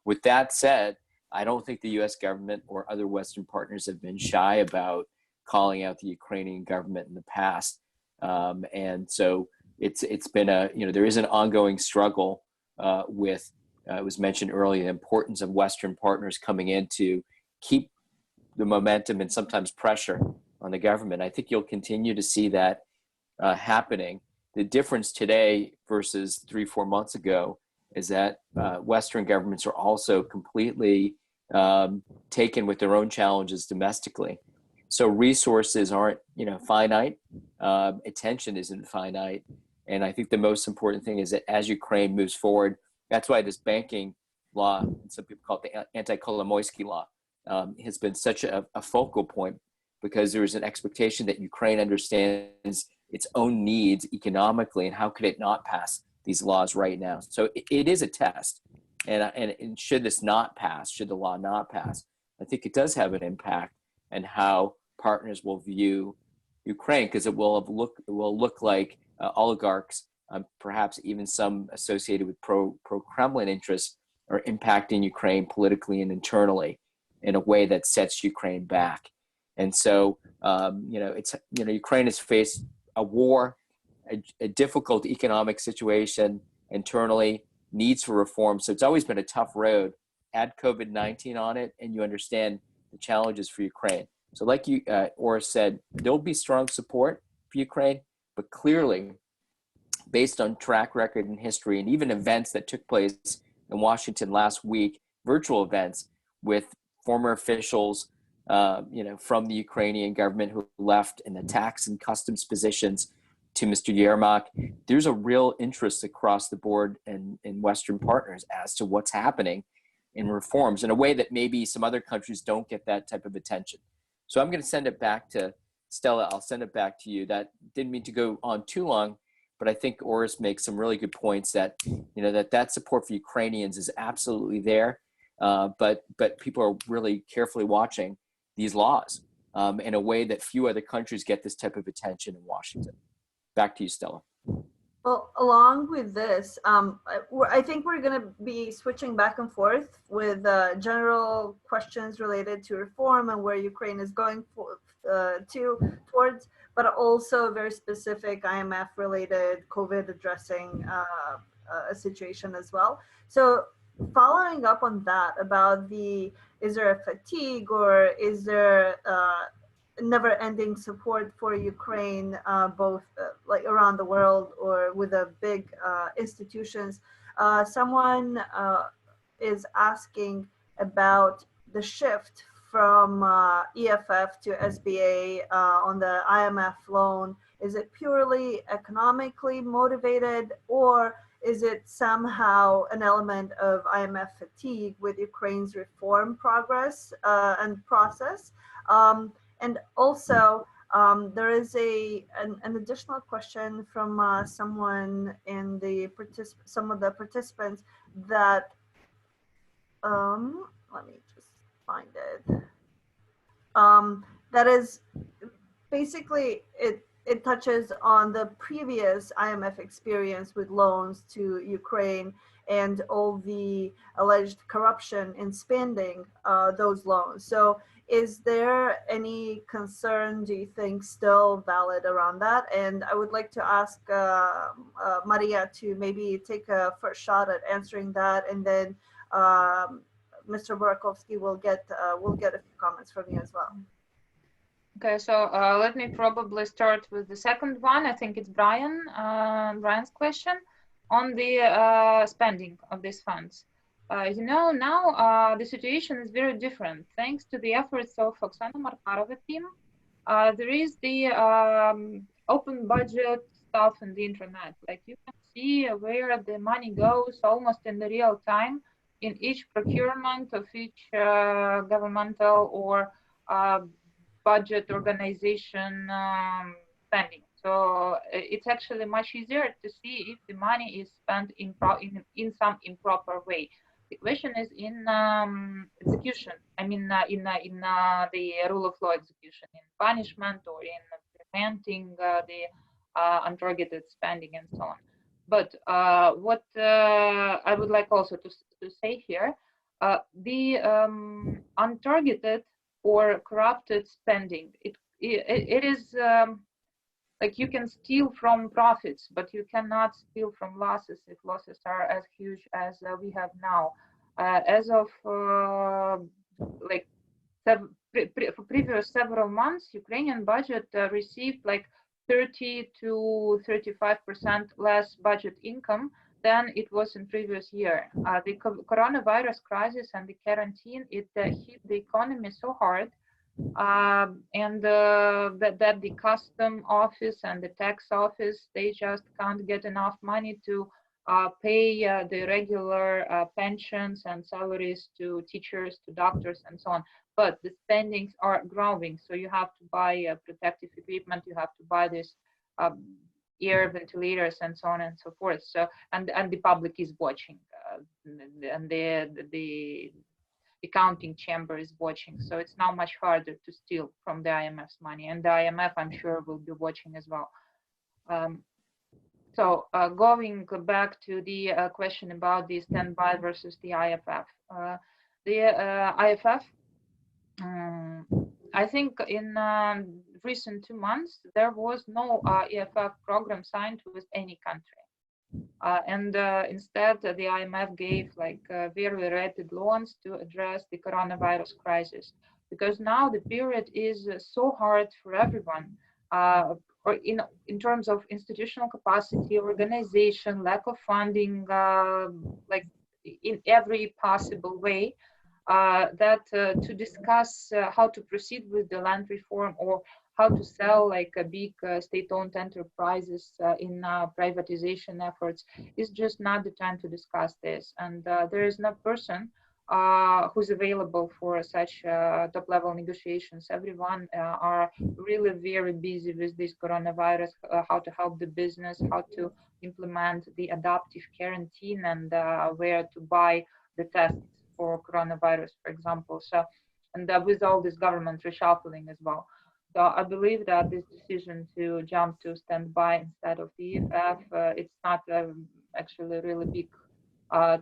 With that said, I don't think the US government or other Western partners have been shy about calling out the Ukrainian government in the past. And so it's been there is an ongoing struggle with, it was mentioned earlier, the importance of Western partners coming in to keep the momentum and sometimes pressure on the government. I think you'll continue to see that happening. The difference today versus 3-4 months ago is that Western governments are also completely taken with their own challenges domestically. So resources aren't, finite. Attention isn't finite. And I think the most important thing is that as Ukraine moves forward, that's why this banking law, some people call it the anti-Kolomoisky law, has been such a focal point, because there is an expectation that Ukraine understands its own needs economically, and how could it not pass these laws right now? So it is a test. And should this not pass, should the law not pass, I think it does have an impact on how partners will view Ukraine, because it will look like oligarchs, perhaps even some associated with pro-Kremlin interests, are impacting Ukraine politically and internally in a way that sets Ukraine back. And so, Ukraine has faced a war, a difficult economic situation internally, needs for reform. So it's always been a tough road. Add COVID-19 on it, and you understand the challenges for Ukraine. So like you, Oris said, there'll be strong support for Ukraine, but clearly, based on track record and history, and even events that took place in Washington last week, virtual events with former officials, from the Ukrainian government who left in the tax and customs positions, to Mr. Yermak, there's a real interest across the board in Western partners as to what's happening in reforms in a way that maybe some other countries don't get that type of attention. So I'm going to send it back to Stella. I'll send it back to you. That didn't mean to go on too long, but I think Oris makes some really good points that, that support for Ukrainians is absolutely there. But people are really carefully watching these laws in a way that few other countries get this type of attention in Washington. Back to you, Stella. Well, along with this, I think we're going to be switching back and forth with general questions related to reform and where Ukraine is going towards, but also very specific IMF-related COVID addressing a situation as well. So following up on that, about is there a fatigue, or is there never-ending support for Ukraine, both like around the world or with the big institutions? Someone is asking about the shift from EFF to SBA on the IMF loan. Is it purely economically motivated, or is it somehow an element of IMF fatigue with Ukraine's reform progress and process? And also, there is an additional question from someone in some of the participants that, let me just find it. That is basically, it touches on the previous IMF experience with loans to Ukraine and all the alleged corruption in spending those loans. So is there any concern, do you think, still valid around that? And I would like to ask Maria to maybe take a first shot at answering that, and then Mr. Burakovsky will get a few comments from you as well. Okay, so let me probably start with the second one. I think it's Brian's question on the spending of these funds. Now the situation is very different. Thanks to the efforts of Oksana Markarova team, there is the open budget stuff on the internet. Like, you can see where the money goes almost in the real time in each procurement of each governmental or budget organization spending. So it's actually much easier to see if the money is spent in some improper way. The question is in execution. I mean, in the rule of law execution, in punishment or in preventing the untargeted spending and so on. But what I would like also to say here, The untargeted or corrupted spending, it is like you can steal from profits, but you cannot steal from losses if losses are as huge as we have now. As of like for previous several months, Ukrainian budget received like 30 to 35% less budget income than it was in previous year. The coronavirus crisis and the quarantine, it hit the economy so hard, and that the custom office and the tax office, they just can't get enough money to pay the regular pensions and salaries to teachers, to doctors, and so on. But the spendings are growing, so you have to buy protective equipment, you have to buy this air ventilators and so on and so forth. So and the public is watching, and the accounting chamber is watching. So it's now much harder to steal from the IMF's money, and the IMF, I'm sure, will be watching as well. So going back to the question about the standby versus the IFF. The IFF, I think in recent 2 months, there was no EFF program signed with any country. And instead, the IMF gave like very rapid loans to address the coronavirus crisis, because now the period is so hard for everyone, or in terms of institutional capacity, organization, lack of funding, like in every possible way, that to discuss how to proceed with the land reform or how to sell like a big state-owned enterprises in privatization efforts is just not the time to discuss this. And there is no person who's available for such top-level negotiations. Everyone are really very busy with this coronavirus, how to help the business, how to implement the adaptive quarantine, and where to buy the tests for coronavirus, for example. So, and with all this government reshuffling as well. So I believe that this decision to jump to standby instead of the EFF, it's not actually really big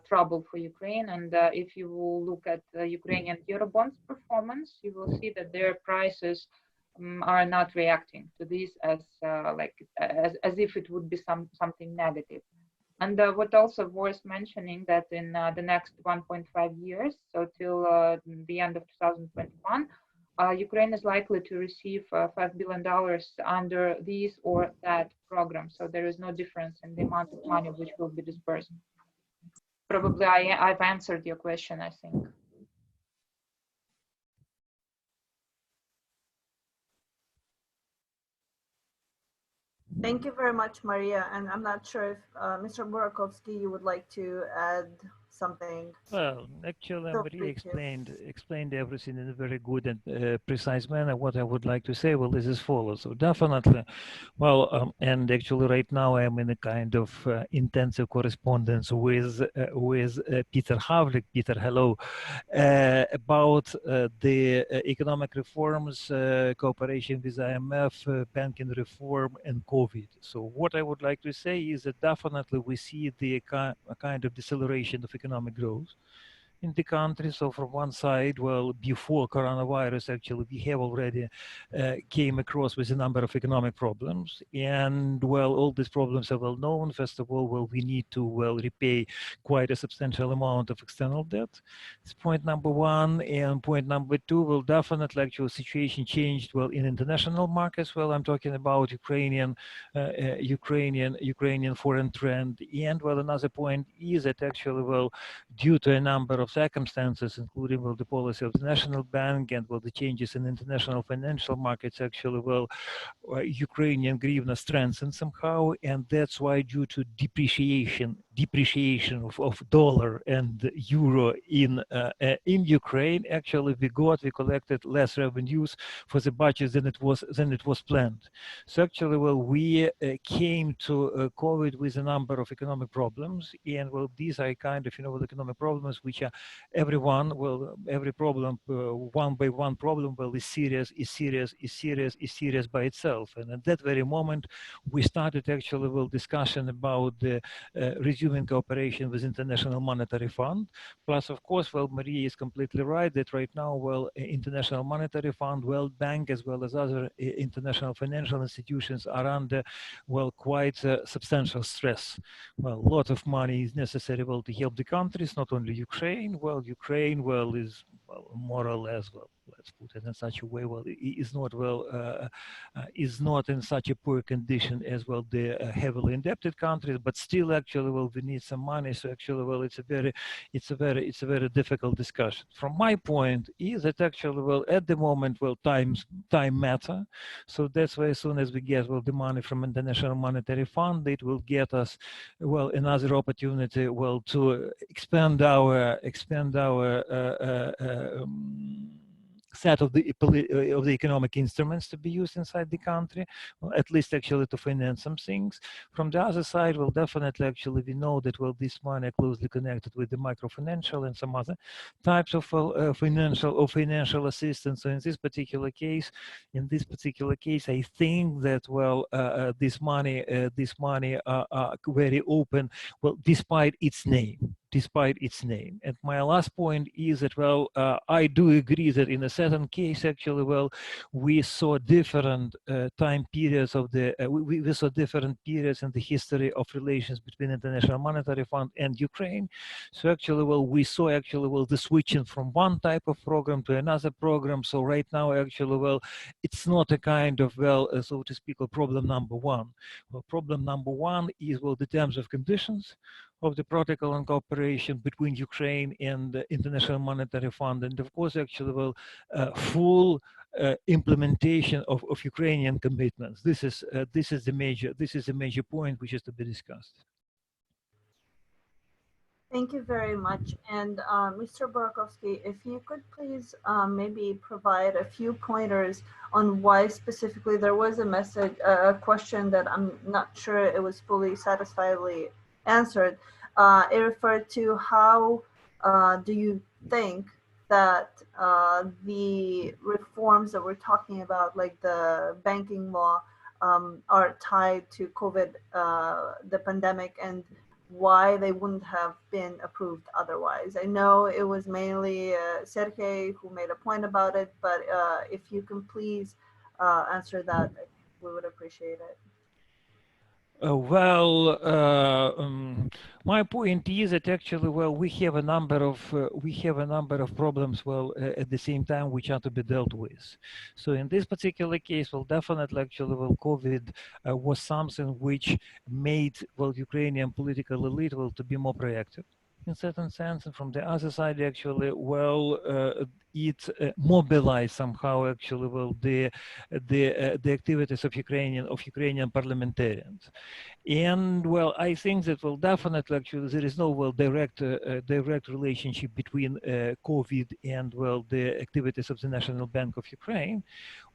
trouble for Ukraine. And if you will look at Ukrainian Eurobonds performance, you will see that their prices are not reacting to this as as if it would be something negative. And what also worth mentioning that in the next 1.5 years, so till the end of 2021, Ukraine is likely to receive $5 billion under this or that program. So there is no difference in the amount of money which will be disbursed. Probably I've answered your question, I think. Thank you very much, Maria. And I'm not sure if Mr. Burakovsky, you would like to add something. Well, actually, Maria explained everything in a very good and precise manner. What I would like to say, well, is as follows. So definitely, well, and actually right now I'm in a kind of intensive correspondence with Peter Havlik. Peter, hello, about the economic reforms, cooperation with IMF, banking reform, and COVID. So what I would like to say is that definitely we see the kind of deceleration of economic growth in the country. So from one side, well, before coronavirus, actually, we have already came across with a number of economic problems. And well, all these problems are well known. First of all, well, we need to, well, repay quite a substantial amount of external debt. It's point number one. And point number two, well, definitely actual situation changed, well, in international markets. Well, I'm talking about Ukrainian foreign trend. And well, another point is that actually, well, due to a number of circumstances, including well, the policy of the National Bank and well, the changes in international financial markets, actually, well, Ukrainian hryvnia strengthened somehow, and that's why due to depreciation of dollar and euro in Ukraine, actually we collected less revenues for the budget than it was planned. So actually, well, we came to COVID with a number of economic problems, and well, these are kind of economic problems which are every problem one by one problem, well, is serious by itself. And at that very moment we started actually discussion about the resuming cooperation with International Monetary Fund. Plus, of course, well, Maria is completely right that right now, well, International Monetary Fund, World Bank, as well as other international financial institutions are under, well, quite substantial stress. Well, a lot of money is necessary, well, to help the countries, not only Ukraine. Well, Ukraine, well, is, well, more or less, well, let's put it in such a way, well, is not, well, is not in such a poor condition as, well, the heavily indebted countries, but still, actually, well, we need some money. So actually, well, it's a very difficult discussion. From my point is that actually, well, at the moment, well, time matter. So that's why as soon as we get, well, the money from International Monetary Fund, it will get us, well, another opportunity, well, to expand our set of the economic instruments to be used inside the country, well, at least actually to finance some things. From the other side, well, definitely actually we know that, well, this money are closely connected with the microfinancial and some other types of financial assistance. So in this particular case, I think that, well, this money are very open, well, despite its name. And my last point is that, well, I do agree that in a certain case, actually, well, we saw different time periods of the, we saw different periods in the history of relations between International Monetary Fund and Ukraine. So actually, well, we saw actually, well, the switching from one type of program to another program. So right now, actually, well, it's not a kind of, well, so to speak, problem number one. Well, problem number one is, well, the terms of conditions of the protocol and cooperation between Ukraine and the International Monetary Fund, and of course, actually, well, full implementation of Ukrainian commitments. This is the major point which is to be discussed. Thank you very much. And Mr. Burakovsky, if you could please maybe provide a few pointers on why specifically there was a question that I'm not sure it was fully satisfyingly answered. It referred to how do you think that the reforms that we're talking about, like the banking law, are tied to COVID, the pandemic, and why they wouldn't have been approved otherwise. I know it was mainly Serhiy who made a point about it, but if you can please answer that, we would appreciate it. My point is that actually, well, we have a number of problems, well, at the same time, which are to be dealt with. So in this particular case, well, definitely, actually, well, COVID was something which made, well, Ukrainian political elite, well, to be more proactive in certain sense, and from the other side, actually, well, it mobilized somehow, actually, well, the activities of Ukrainian parliamentarians. And, well, I think that, well, definitely, actually, there is no, well, direct relationship between COVID and, well, the activities of the National Bank of Ukraine.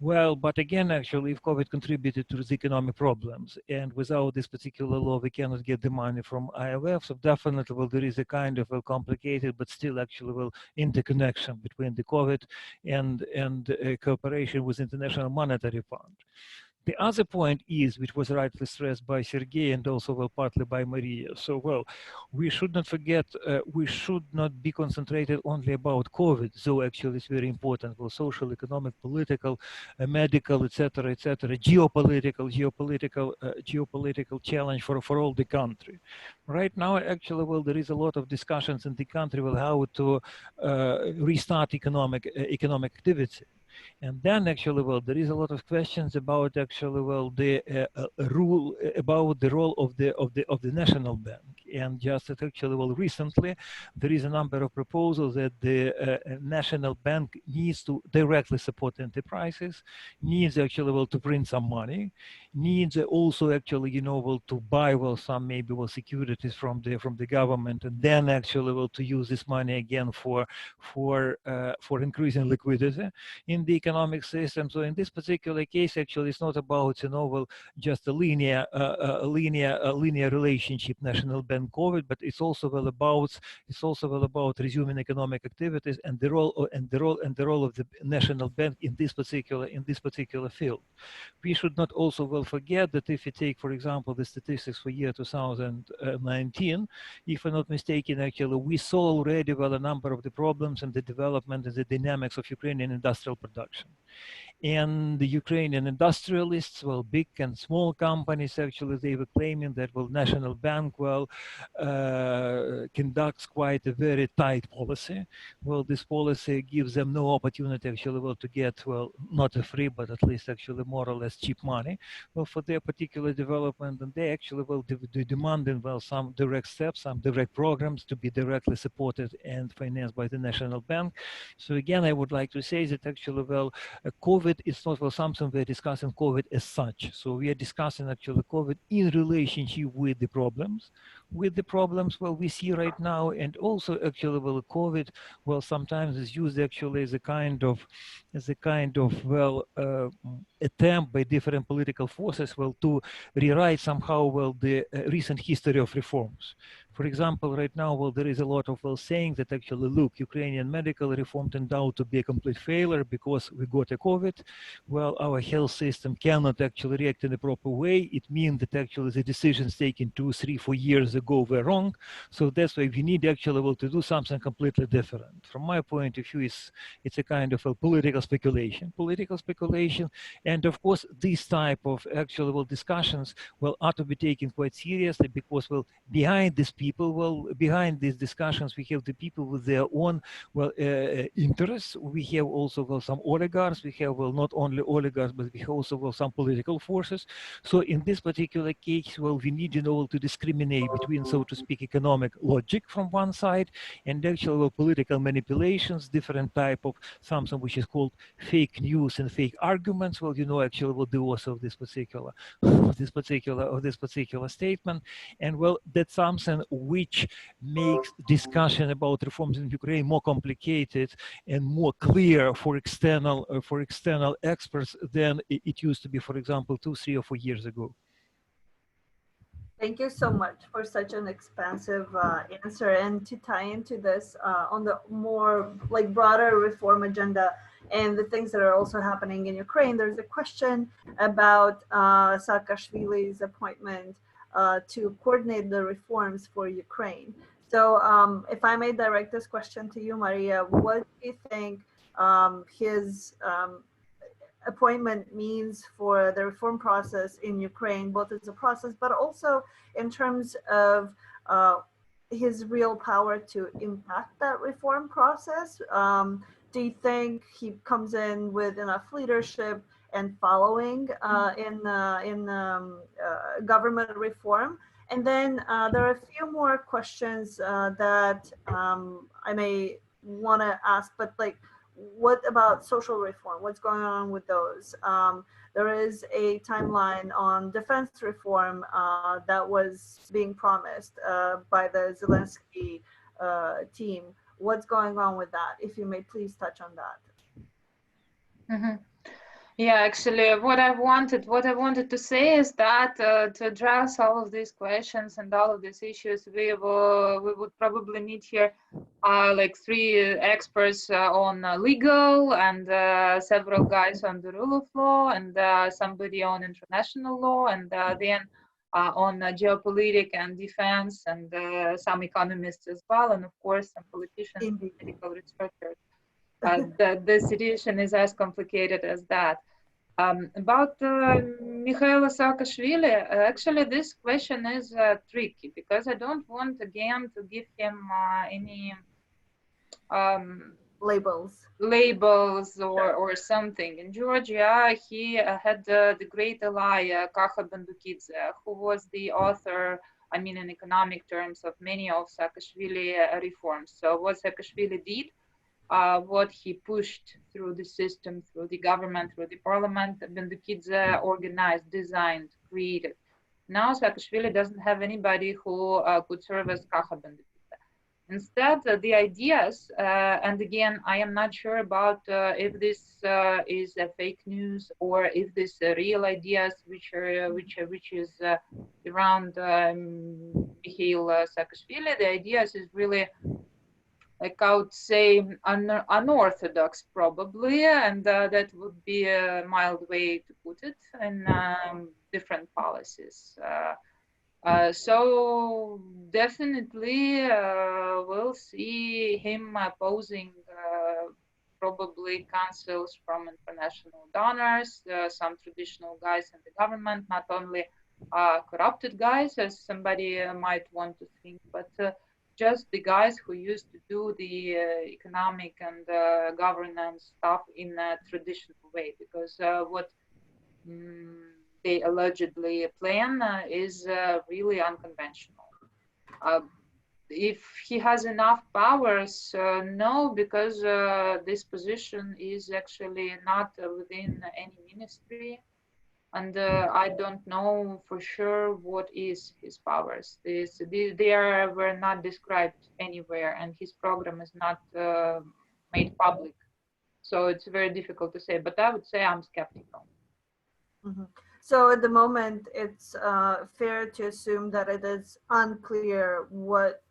Well, but again, actually, if COVID contributed to the economic problems, and without this particular law, we cannot get the money from IMF, so definitely, well, there is a kind of a complicated, but still, actually, well, interconnection between the COVID and cooperation with International Monetary Fund. The other point is, which was rightly stressed by Serhiy and also, well, partly by Maria. So, well, we should not forget, we should not be concentrated only about COVID, though actually it's very important. Well, social, economic, political, medical, etc., geopolitical challenge for all the country. Right now, actually, well, there is a lot of discussions in the country, well, how to restart economic activity. And then actually, well, there is a lot of questions about actually, well, the role of the national bank. And just actually, well, recently there is a number of proposals that the national bank needs to directly support enterprises, needs actually, well, to print some money, needs also actually, you know, well, to buy, well, some maybe, well, securities from the government, and then actually, well, to use this money again for increasing liquidity in the economic system. So in this particular case, actually, it's not about, you know, well, just a linear relationship, national bank end COVID, but it's also about resuming economic activities and the role of the national bank in this particular field. We should not also forget that if you take, for example, the statistics for year 2019, if I'm not mistaken, actually we saw already a number of the problems and the development and the dynamics of Ukrainian industrial production. And the Ukrainian industrialists, big and small companies, actually, they were claiming that, national bank, conducts quite a very tight policy. This policy gives them no opportunity, actually, to get, not a free, but at least actually more or less cheap money, for their particular development. And they actually, they demanding, some direct steps, some direct programs to be directly supported and financed by the national bank. So again, I would like to say that actually, COVID is not something we're discussing COVID as such. So we are discussing actually COVID in relationship with the problems. We see right now, and also actually COVID, sometimes is used actually as a kind of attempt by different political forces to rewrite somehow the recent history of reforms. For example, right now, there is a lot of saying that actually, look, Ukrainian medical reform turned out to be a complete failure because we got a COVID. Our health system cannot actually react in a proper way. It means that actually the decisions taken 2, 3, 4 years ago were wrong. So that's why we need actually to do something completely different. From my point of view, it's a kind of a political speculation. And of course, this type of actual discussions are to be taken quite seriously because behind these people, behind these discussions, we have the people with their own interests. We have also some oligarchs. We have not only oligarchs, but we have also some political forces. So in this particular case, we need to discriminate between, so to speak, economic logic from one side and actual political manipulations, different type of something which is called fake news and fake arguments. Actually, the author of this particular statement, and that's something which makes discussion about reforms in Ukraine more complicated and more clear for external experts than it used to be, for example, 2, 3, or 4 years ago. Thank you so much for such an expansive answer. And to tie into this on the more broader reform agenda and the things that are also happening in Ukraine, there's a question about Saakashvili's appointment to coordinate the reforms for Ukraine. So if I may direct this question to you, Maria, what do you think his appointment means for the reform process in Ukraine, both as a process, but also in terms of his real power to impact that reform process? Do you think he comes in with enough leadership and following in government reform? And then there are a few more questions that I may want to ask, but what about social reform? What's going on with those? There is a timeline on defense reform that was being promised by the Zelenskyy team. What's going on with that? If you may please touch on that. Mm-hmm. Yeah, actually, what I wanted to say is that to address all of these questions and all of these issues, we would probably need here 3 experts on legal and several guys on the rule of law and somebody on international law and then on geopolitics and defense and some economists as well, and of course some politicians and medical researchers. The situation is as complicated as that. About Mikhail Saakashvili, actually this question is tricky because I don't want again to give him any labels or something. In Georgia, he had the great ally Kaha Bandukidze, who was the author, in economic terms, of many of Saakashvili reforms. So what Saakashvili did, what he pushed through the system, through the government, through the parliament, Bandukidze organized, designed, created. Now Saakashvili doesn't have anybody who could serve as Kaha Bandukidze. Instead, the ideas, and again, I am not sure about if this is a fake news or if this real ideas, which is around Mikhail Saakashvili. The idea is really, like I would say, unorthodox probably, and that would be a mild way to put it, in different policies. So definitely we'll see him opposing probably councils from international donors, some traditional guys in the government, not only corrupted guys, as somebody might want to think, but just the guys who used to do the economic and governance stuff in a traditional way, because what they allegedly plan is really unconventional. If he has enough powers, no, because this position is actually not within any ministry, and I don't know for sure what is his powers. They were not described anywhere, and his program is not made public, so it's very difficult to say. But I would say I'm skeptical. Mm-hmm. So at the moment, it's fair to assume that it is unclear what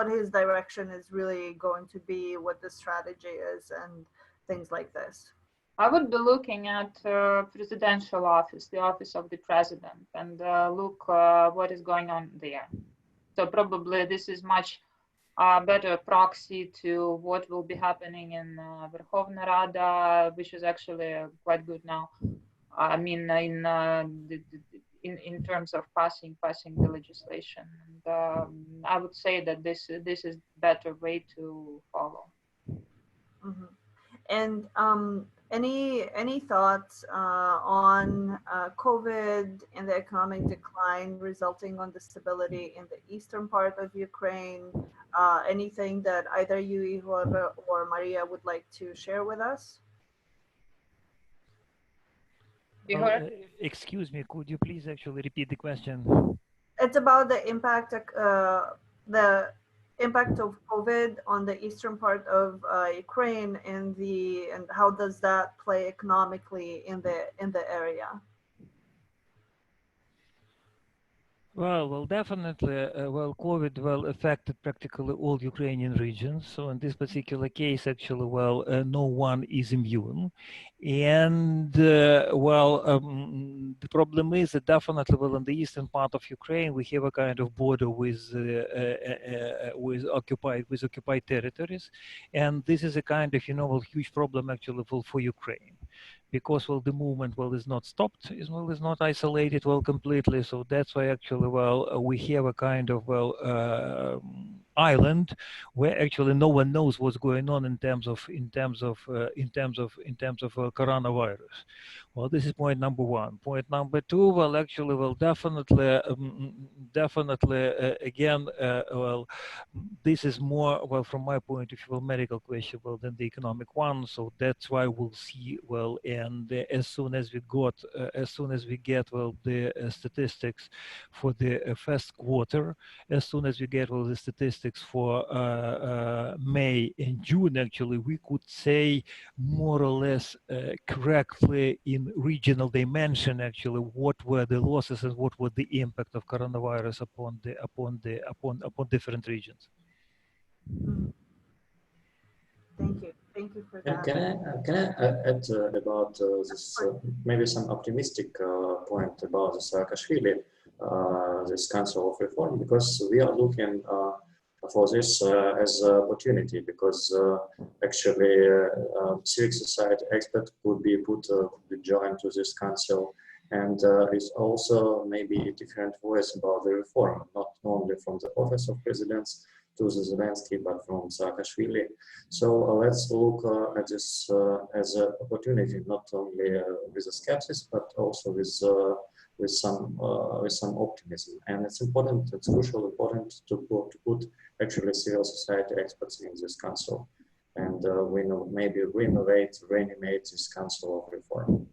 his direction is really going to be, what the strategy is, and things like this. I would be looking at presidential office, the office of the president, and look what is going on there. So probably this is much better proxy to what will be happening in Verkhovna Rada, which is actually quite good now. I mean, in terms of passing the legislation, and I would say that this is better way to follow. Mm-hmm. And any thoughts on COVID and the economic decline resulting on the stability in the eastern part of Ukraine? Anything that either you, Ihor, or Maria would like to share with us? Excuse me, could you please actually repeat the question? It's about the impact of COVID on the eastern part of Ukraine, and how does that play economically in the area? Well, definitely. COVID affected practically all Ukrainian regions. So in this particular case, actually, no one is immune. And the problem is that definitely, in the eastern part of Ukraine, we have a kind of border with occupied territories, and this is a kind of huge problem actually for Ukraine. Because the movement is not stopped, is not isolated completely. So that's why actually we have a kind of island where actually no one knows what's going on in terms of coronavirus. Well, this is point number one. Point number two, definitely again, this is more from my point of view medical question than the economic one. So that's why we'll see and as soon as we get the statistics for the first quarter, as soon as we get the statistics for May and June, actually we could say more or less correctly in regional dimension actually what were the losses and what was the impact of coronavirus upon different regions. Mm-hmm. Thank you for that. Can I add about this maybe some optimistic point about the Saakashvili, this Council of Reform, because we are looking for this as an opportunity, because actually civic society experts could be joined to this council, and it's also maybe different voice about the reform, not only from the office of presidents to the Zelenskyy, but from Saakashvili. So let's look at this as an opportunity, not only with a skepsis, but also with some optimism. And it's important, it's crucially important to put actually civil society experts in this council, and maybe reanimate this council of reform.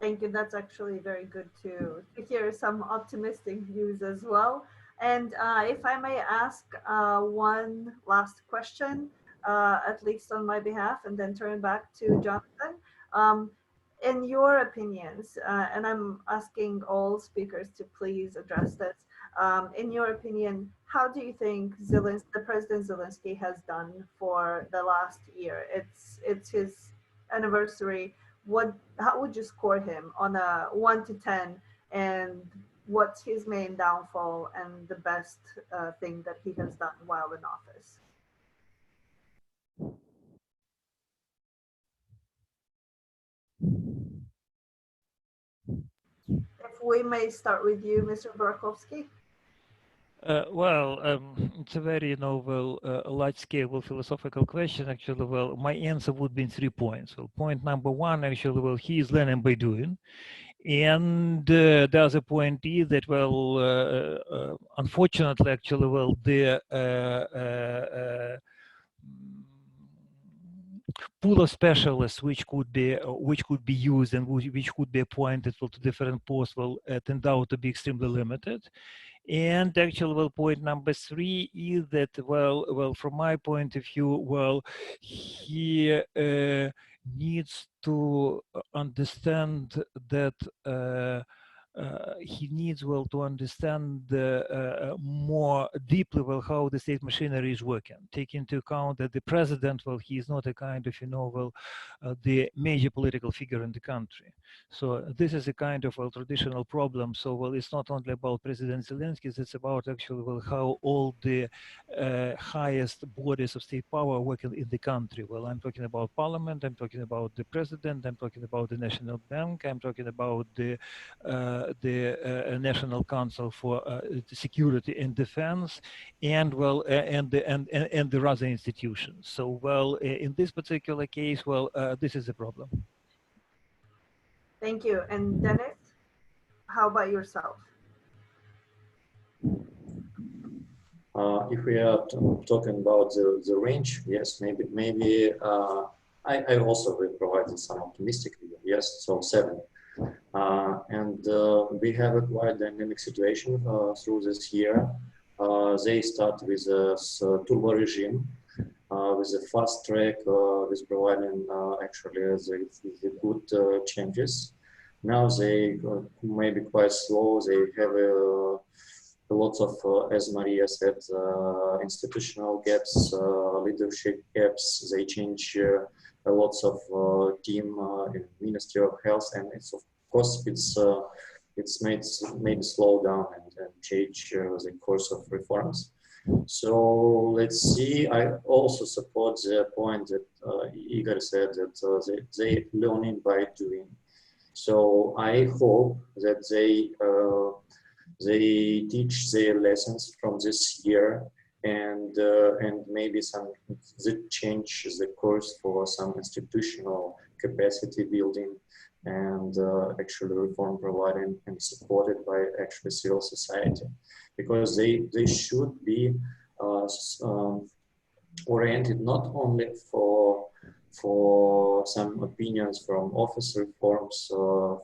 Thank you. That's actually very good to hear some optimistic views as well. And if I may ask one last question, at least on my behalf, and then turn back to Jonathan. In your opinions, and I'm asking all speakers to please address this, In your opinion, how do you think the President Zelenskyy has done for the last year? It's his anniversary. How would you score him on a 1 to 10? And what's his main downfall and the best thing that he has done while in office? If we may start with you, Mr. Burakovsky. It's a very novel, large-scale philosophical question. Actually, well, my answer would be in 3 points. Well, point number 1, actually, well, he is learning by doing. And the other point is that, well, unfortunately, actually, well, the pool of specialists which could be used and which could be appointed to different posts will turned out to be extremely limited. And actually, well, point number 3 is that, well, from my point of view, well, he needs to understand that he needs, well, to understand more deeply, well, how the state machinery is working. Take into account that the president, well, he is not a kind of, the major political figure in the country. So this is a kind of, well, traditional problem. So, well, it's not only about President Zelenskyy, it's about actually, well, how all the highest bodies of state power work in the country. Well, I'm talking about parliament, I'm talking about the president, I'm talking about the National Bank, I'm talking about the National Council for Security and Defense, and, well, and the other institutions. So, well, in this particular case, well, this is a problem. Thank you. And Dennis, how about yourself? If we are talking about the range, yes, maybe I also will provide some optimistic view. Yes, so 7. And we have a quite dynamic situation through this year. They start with a turbo regime, with a fast track, with providing actually the good changes. Now they may be quite slow. They have lots of, as Maria said, institutional gaps, leadership gaps. They change lots of team in Ministry of Health, and it's of course it's made maybe slow down and change the course of reforms. So let's see. I also support the point that Igor said that they learning by doing. So I hope that they teach their lessons from this year, and maybe they change the course for some institutional capacity building and actually reform providing and supported by actually civil society, because they should be oriented not only for some opinions from office reforms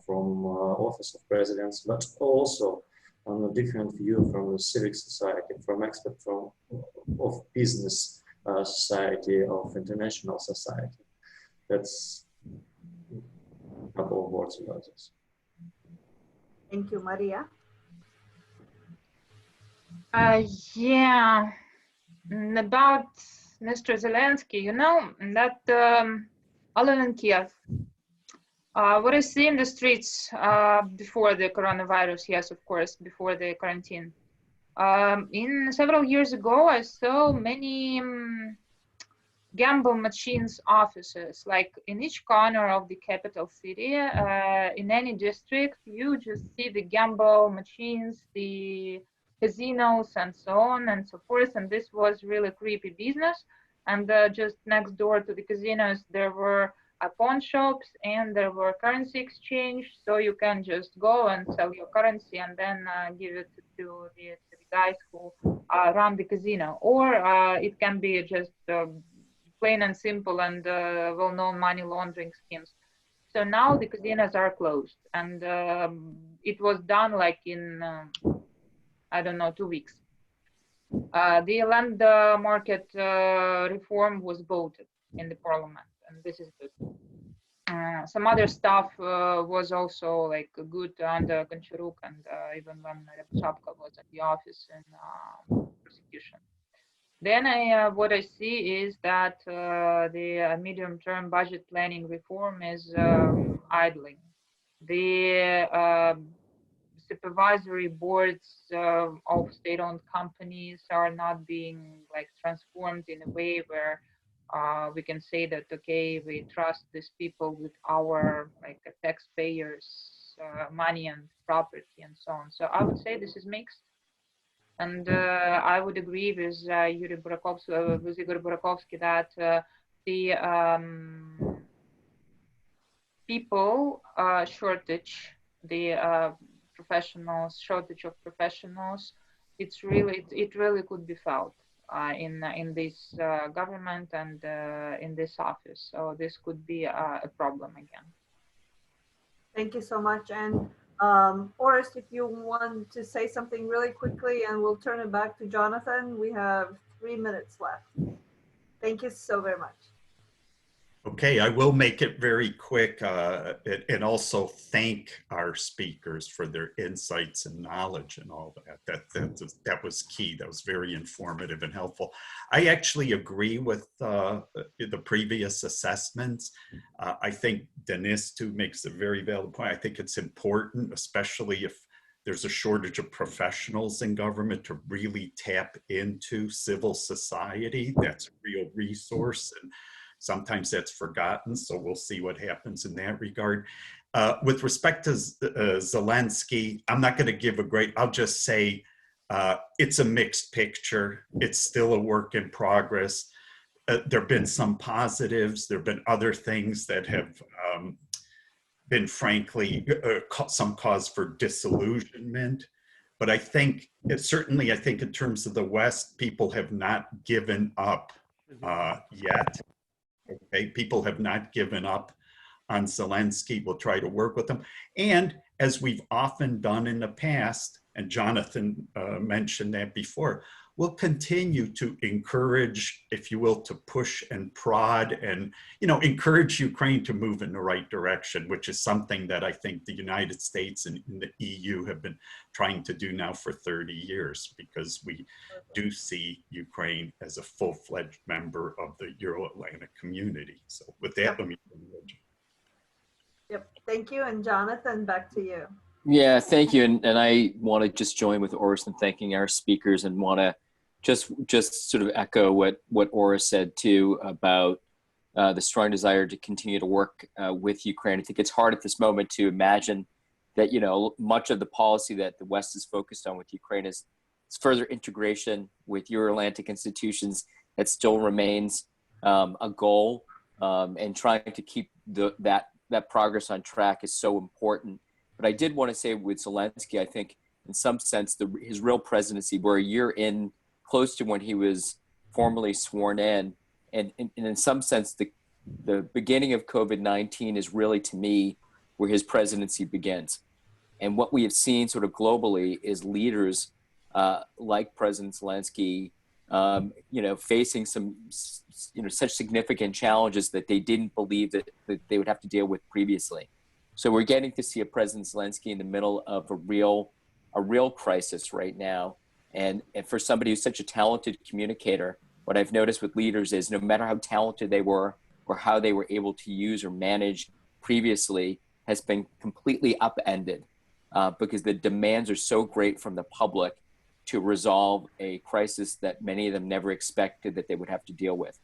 from office of presidents, but also on a different view from the civic society, from experts of business society, of international society. That's a couple of words about this. Thank you, Maria. Yeah, about Mr. Zelenskyy, that all in Kiev, what I see in the streets before the coronavirus, yes, of course, before the quarantine. In several years ago, I saw many gamble machines offices, like in each corner of the capital city, in any district, you just see the gamble machines, the casinos, and so on and so forth. And this was really creepy business. And just next door to the casinos, there were pawn shops and there were currency exchange. So you can just go and sell your currency and then give it to the guys who run the casino. Or it can be just plain and simple and well-known money laundering schemes. So now the casinos are closed, and it was done like in, I don't know, 2 weeks. The land market reform was voted in the parliament, and this is good. some other stuff was also like good under Goncharuk, and even when Repko was at the office in prosecution. Then what I see is that the medium-term budget planning reform is idling. The supervisory boards of state-owned companies are not being like transformed in a way where we can say that, okay, we trust these people with our like taxpayers' money and property and so on. So I would say this is mixed. And I would agree with Ihor Burakovskyi that the people shortage, the shortage of professionals, it really could be felt in this government and in this office. So this could be a problem again. Thank you so much. And Orest, if you want to say something really quickly, and we'll turn it back to Jonathan. We have 3 minutes left. Thank you so very much. Okay, I will make it very quick and also thank our speakers for their insights and knowledge and all that. That was key. That was very informative and helpful. I actually agree with the previous assessments. I think Denis too makes a very valid point. I think it's important, especially if there's a shortage of professionals in government, to really tap into civil society. That's a real resource. And sometimes that's forgotten, so we'll see what happens in that regard. With respect to Zelenskyy, I'm not going to give a great, I'll just say it's a mixed picture. It's still a work in progress. There have been some positives. There have been other things that have been, frankly, some cause for disillusionment. But I think, certainly I think in terms of the West, people have not given up yet. Okay, people have not given up on Zelenskyy. We'll try to work with them. And as we've often done in the past, and Jonathan mentioned that before, we'll continue to encourage, if you will, to push and prod and, you know, encourage Ukraine to move in the right direction, which is something that I think the United States and the EU have been trying to do now for 30 years, because we do see Ukraine as a full-fledged member of the Euro-Atlantic community. So with that, let me. Yep, thank you. And Jonathan, back to you. Yeah, thank you. And I want to just join with Orest in thanking our speakers, and want to just sort of echo what Orest said too about the strong desire to continue to work with Ukraine. I think it's hard at this moment to imagine that, you know, much of the policy that the West is focused on with Ukraine is further integration with Euro-Atlantic institutions. That still remains a goal, and trying to keep that progress on track is so important. But I did want to say with Zelenskyy, I think in some sense, his real presidency, we're a year in, close to when he was formally sworn in. And in some sense, the beginning of COVID-19 is really, to me, where his presidency begins. And what we have seen sort of globally is leaders like President Zelenskyy, you know, facing some, you know, such significant challenges that they didn't believe that they would have to deal with previously. So we're getting to see a President Zelenskyy in the middle of a real crisis right now. And for somebody who's such a talented communicator, what I've noticed with leaders is no matter how talented they were or how they were able to use or manage previously has been completely upended because the demands are so great from the public to resolve a crisis that many of them never expected that they would have to deal with.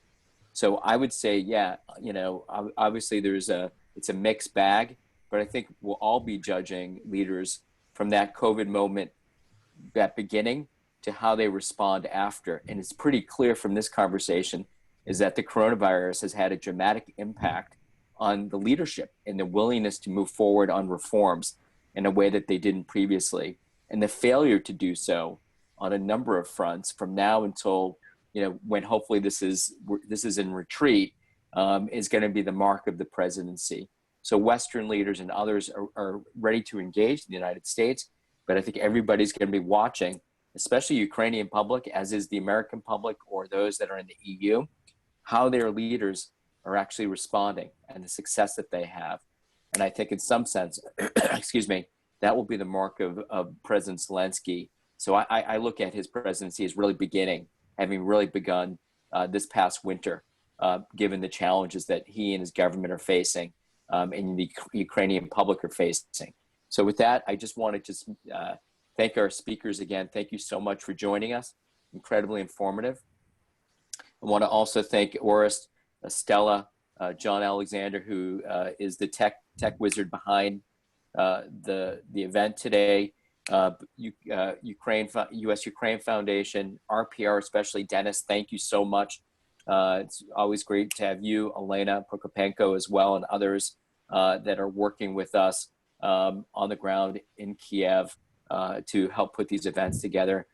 So I would say, yeah, you know, obviously it's a mixed bag, but I think we'll all be judging leaders from that COVID moment, that beginning, to how they respond after. And it's pretty clear from this conversation is that the coronavirus has had a dramatic impact on the leadership and the willingness to move forward on reforms in a way that they didn't previously. And the failure to do so on a number of fronts from now until, you know, when hopefully this is in retreat, is going to be the mark of the presidency. So Western leaders and others are ready to engage in the United States, but I think everybody's going to be watching, especially Ukrainian public, as is the American public or those that are in the EU, how their leaders are actually responding and the success that they have. And I think in some sense, excuse me, that will be the mark of President Zelenskyy. So I look at his presidency as really having really begun this past winter, given the challenges that he and his government are facing and the Ukrainian public are facing. So with that, I just want to thank our speakers again. Thank you so much for joining us. Incredibly informative. I want to also thank Orest, Stela, John Alexander, who is the tech wizard behind the event today. US-Ukraine Foundation, RPR, especially Dennis, thank you so much. It's always great to have you, Elena Prokopenko as well, and others that are working with us on the ground in Kiev to help put these events together.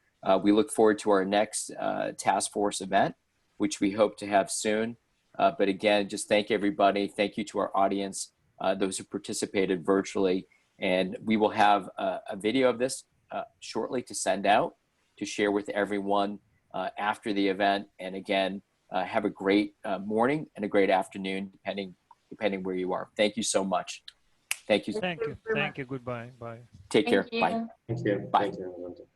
We look forward to our next task force event, which we hope to have soon. But again, just thank everybody. Thank you to our audience, those who participated virtually. And we will have a video of this shortly to send out to share with everyone after the event. And again, have a great morning and a great afternoon, depending where you are. Thank you so much. Thank you. Thank you. Thank you. Goodbye. Bye. Take care. Bye. Thank you. Bye. Thank you.